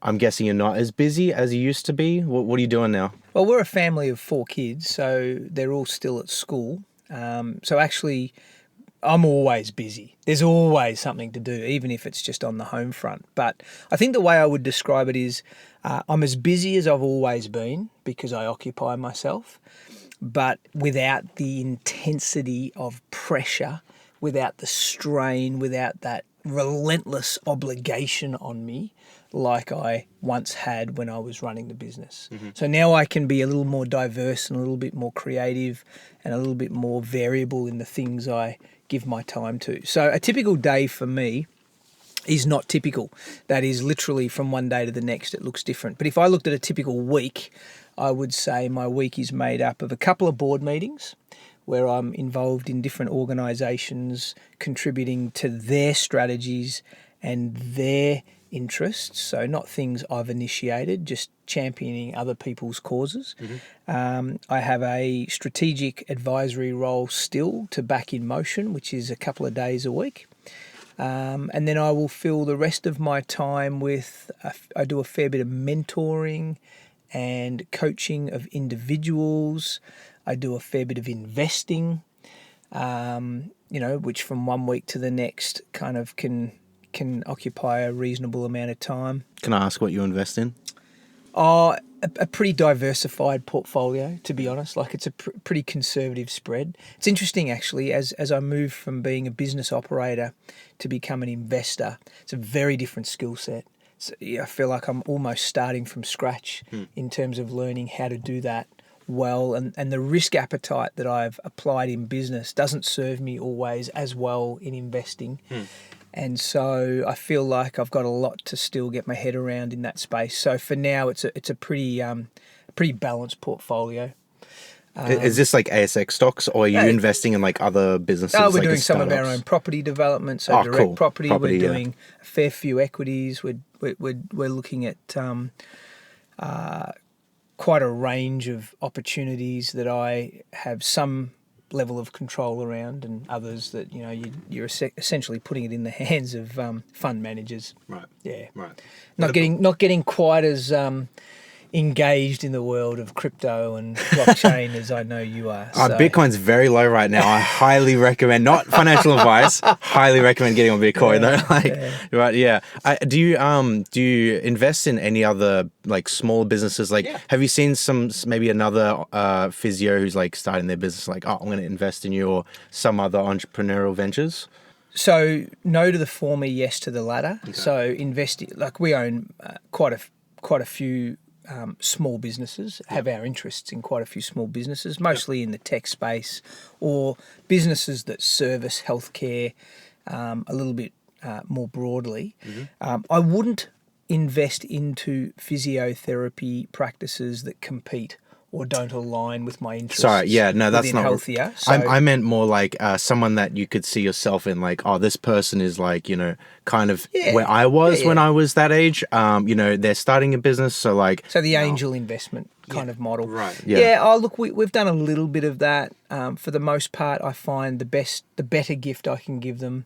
I'm guessing you're not as busy as you used to be. What are you doing now? Well, we're a family of 4 kids, so they're all still at school. So actually, I'm always busy. There's always something to do, even if it's just on the home front. But I think the way I would describe it is I'm as busy as I've always been because I occupy myself, but without the intensity of pressure, without the strain, without that relentless obligation on me like I once had when I was running the business. So now I can be a little more diverse and a little bit more creative and a little bit more variable in the things I give my time to. So a typical day for me is not typical. That is literally from one day to the next, it looks different. But if I looked at a typical week, I would say my week is made up of a couple of board meetings where I'm involved in different organisations, contributing to their strategies and their interests. So not things I've initiated, just championing other people's causes. I have a strategic advisory role still to Back in Motion, which is a couple of days a week. And then I will fill the rest of my time with, I do a fair bit of mentoring and coaching of individuals. I do a fair bit of investing, which from one week to the next kind of can occupy a reasonable amount of time. Can I ask what you invest in? A pretty diversified portfolio, to be honest. Like it's a pretty conservative spread. It's interesting, actually, as I move from being a business operator to become an investor, it's a very different skill set. So, I feel like I'm almost starting from scratch in terms of learning how to do that well. And the risk appetite that I've applied in business doesn't serve me always as well in investing. And so I feel like I've got a lot to still get my head around in that space. So for now, it's a pretty balanced portfolio. Is this like ASX stocks, or are you investing in like other businesses? We're like doing some of our own property development, so direct cool. property. We're doing a fair few equities. We're looking at quite a range of opportunities that I have some level of control around, and others that you're essentially putting it in the hands of fund managers. Right. Yeah. Right. Not getting quite as engaged in the world of crypto and blockchain as I know you are. So. Bitcoin's very low right now. I highly recommend, not financial advice, highly recommend getting on Bitcoin though. Right, yeah. Do you invest in any other like small businesses? Like, have you seen maybe another physio who's like starting their business, like, I'm going to invest in you, or some other entrepreneurial ventures? So no to the former, yes to the latter. Okay. So we own quite a few small businesses, have our interests in quite a few small businesses, mostly in the tech space, or businesses that service healthcare, a little bit more broadly, I wouldn't invest into physiotherapy practices that compete or don't align with my interests. Sorry, yeah, no, that's within not healthier. I meant more like someone that you could see yourself in, like, oh, this person is like, kind of where I was when I was that age. They're starting a business, so like. So the angel investment kind of model. Right. Yeah. Oh, look, we've done a little bit of that. For the most part, I find the better gift I can give them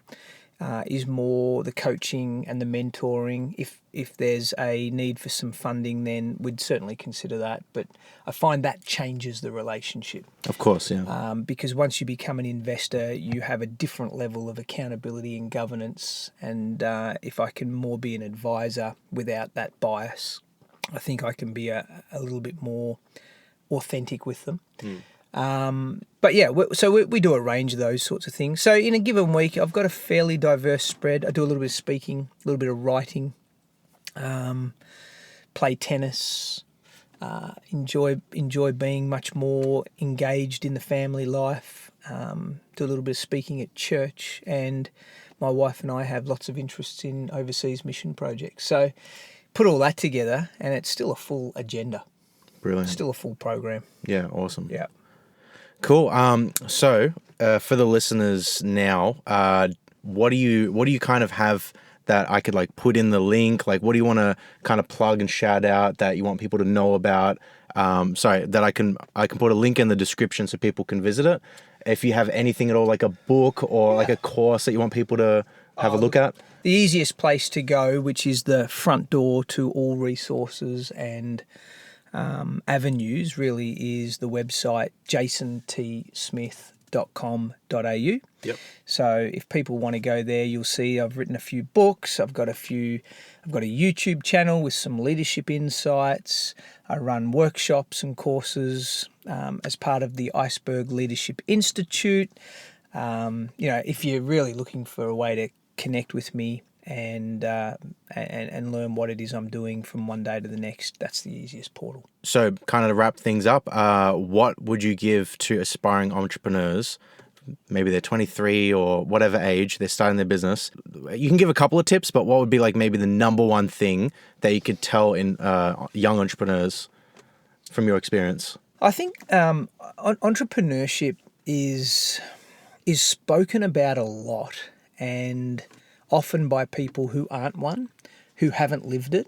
is more the coaching and the mentoring. If there's a need for some funding, then we'd certainly consider that. But I find that changes the relationship. Of course, yeah. Because once you become an investor, you have a different level of accountability and governance. And if I can more be an advisor without that bias, I think I can be a little bit more authentic with them. But yeah, so we do a range of those sorts of things. So in a given week, I've got a fairly diverse spread. I do a little bit of speaking, a little bit of writing, play tennis, enjoy being much more engaged in the family life, do a little bit of speaking at church, and my wife and I have lots of interests in overseas mission projects. So put all that together, and it's still a full agenda. Brilliant. Still a full program. Yeah, awesome. Yeah. Cool. So for the listeners now, what do you kind of have that I could like put in the link? Like, what do you want to kind of plug and shout out that you want people to know about? That I can put a link in the description so people can visit it. If you have anything at all, like a book or like a course that you want people to have a look at. The easiest place to go, which is the front door to all resources and avenues, really is the website jasontsmith.com.au. Yep. So if people want to go there, you'll see I've written a few books. I've got a YouTube channel with some leadership insights. I run workshops and courses as part of the Iceberg Leadership Institute. If you're really looking for a way to connect with me and learn what it is I'm doing from one day to the next, that's the easiest portal. So kind of to wrap things up, what would you give to aspiring entrepreneurs? Maybe they're 23 or whatever age, they're starting their business. You can give a couple of tips, but what would be like maybe the number one thing that you could tell in young entrepreneurs from your experience? I think entrepreneurship is spoken about a lot, and often by people who aren't one, who haven't lived it,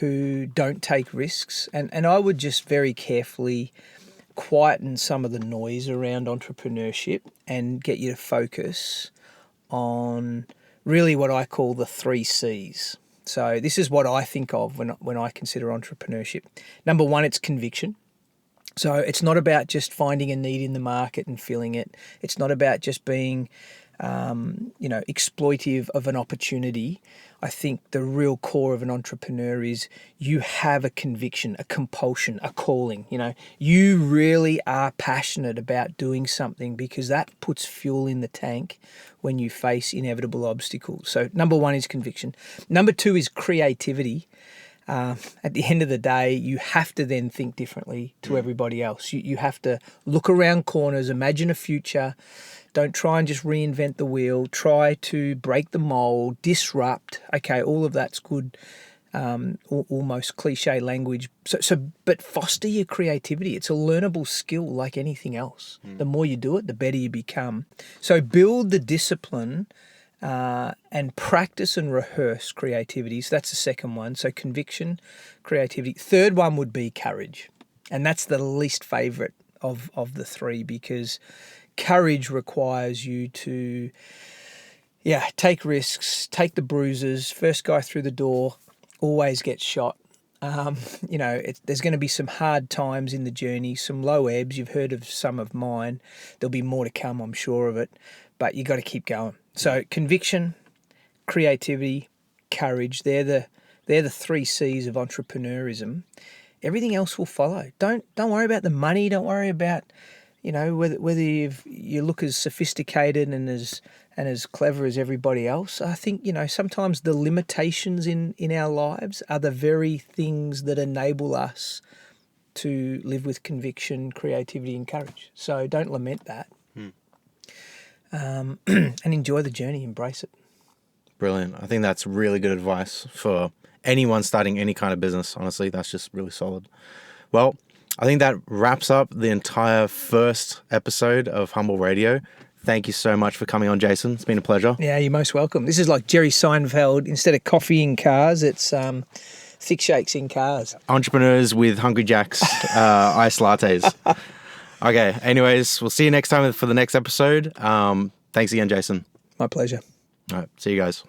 who don't take risks. And I would just very carefully quieten some of the noise around entrepreneurship and get you to focus on really what I call the 3 C's. So this is what I think of when I consider entrepreneurship. Number one, it's conviction. So it's not about just finding a need in the market and filling it. It's not about just being exploitive of an opportunity. I think the real core of an entrepreneur is you have a conviction, a compulsion, a calling. You really are passionate about doing something because that puts fuel in the tank when you face inevitable obstacles. So number one is conviction. Number two is creativity. At the end of the day, you have to then think differently to everybody else. You have to look around corners, imagine a future. Don't try and just reinvent the wheel. Try to break the mold, disrupt. Okay, all of that's good, almost cliche language. But foster your creativity. It's a learnable skill like anything else. The more you do it, the better you become. So build the discipline and practice and rehearse creativity. So that's the second one. So conviction, creativity. Third one would be courage. And that's the least favourite of the 3 because courage requires you to, take risks, take the bruises. First guy through the door always gets shot. There's going to be some hard times in the journey, some low ebbs. You've heard of some of mine. There'll be more to come, I'm sure of it. But you got to keep going. So conviction, creativity, courage, they're the 3 C's of entrepreneurism. Everything else will follow. Don't worry about the money. Don't worry about whether you look as sophisticated and as clever as everybody else. I think sometimes the limitations in our lives are the very things that enable us to live with conviction, creativity, and courage. So don't lament that. And enjoy the journey, embrace it. Brilliant. I think that's really good advice for anyone starting any kind of business. Honestly, that's just really solid. Well, I think that wraps up the entire first episode of Humble Radio. Thank you so much for coming on, Jason. It's been a pleasure. Yeah, you're most welcome. This is like Jerry Seinfeld. Instead of coffee in cars, it's thick shakes in cars. Entrepreneurs with Hungry Jack's iced lattes. Okay, anyways, we'll see you next time for the next episode. Thanks again, Jason. My pleasure. All right, see you guys.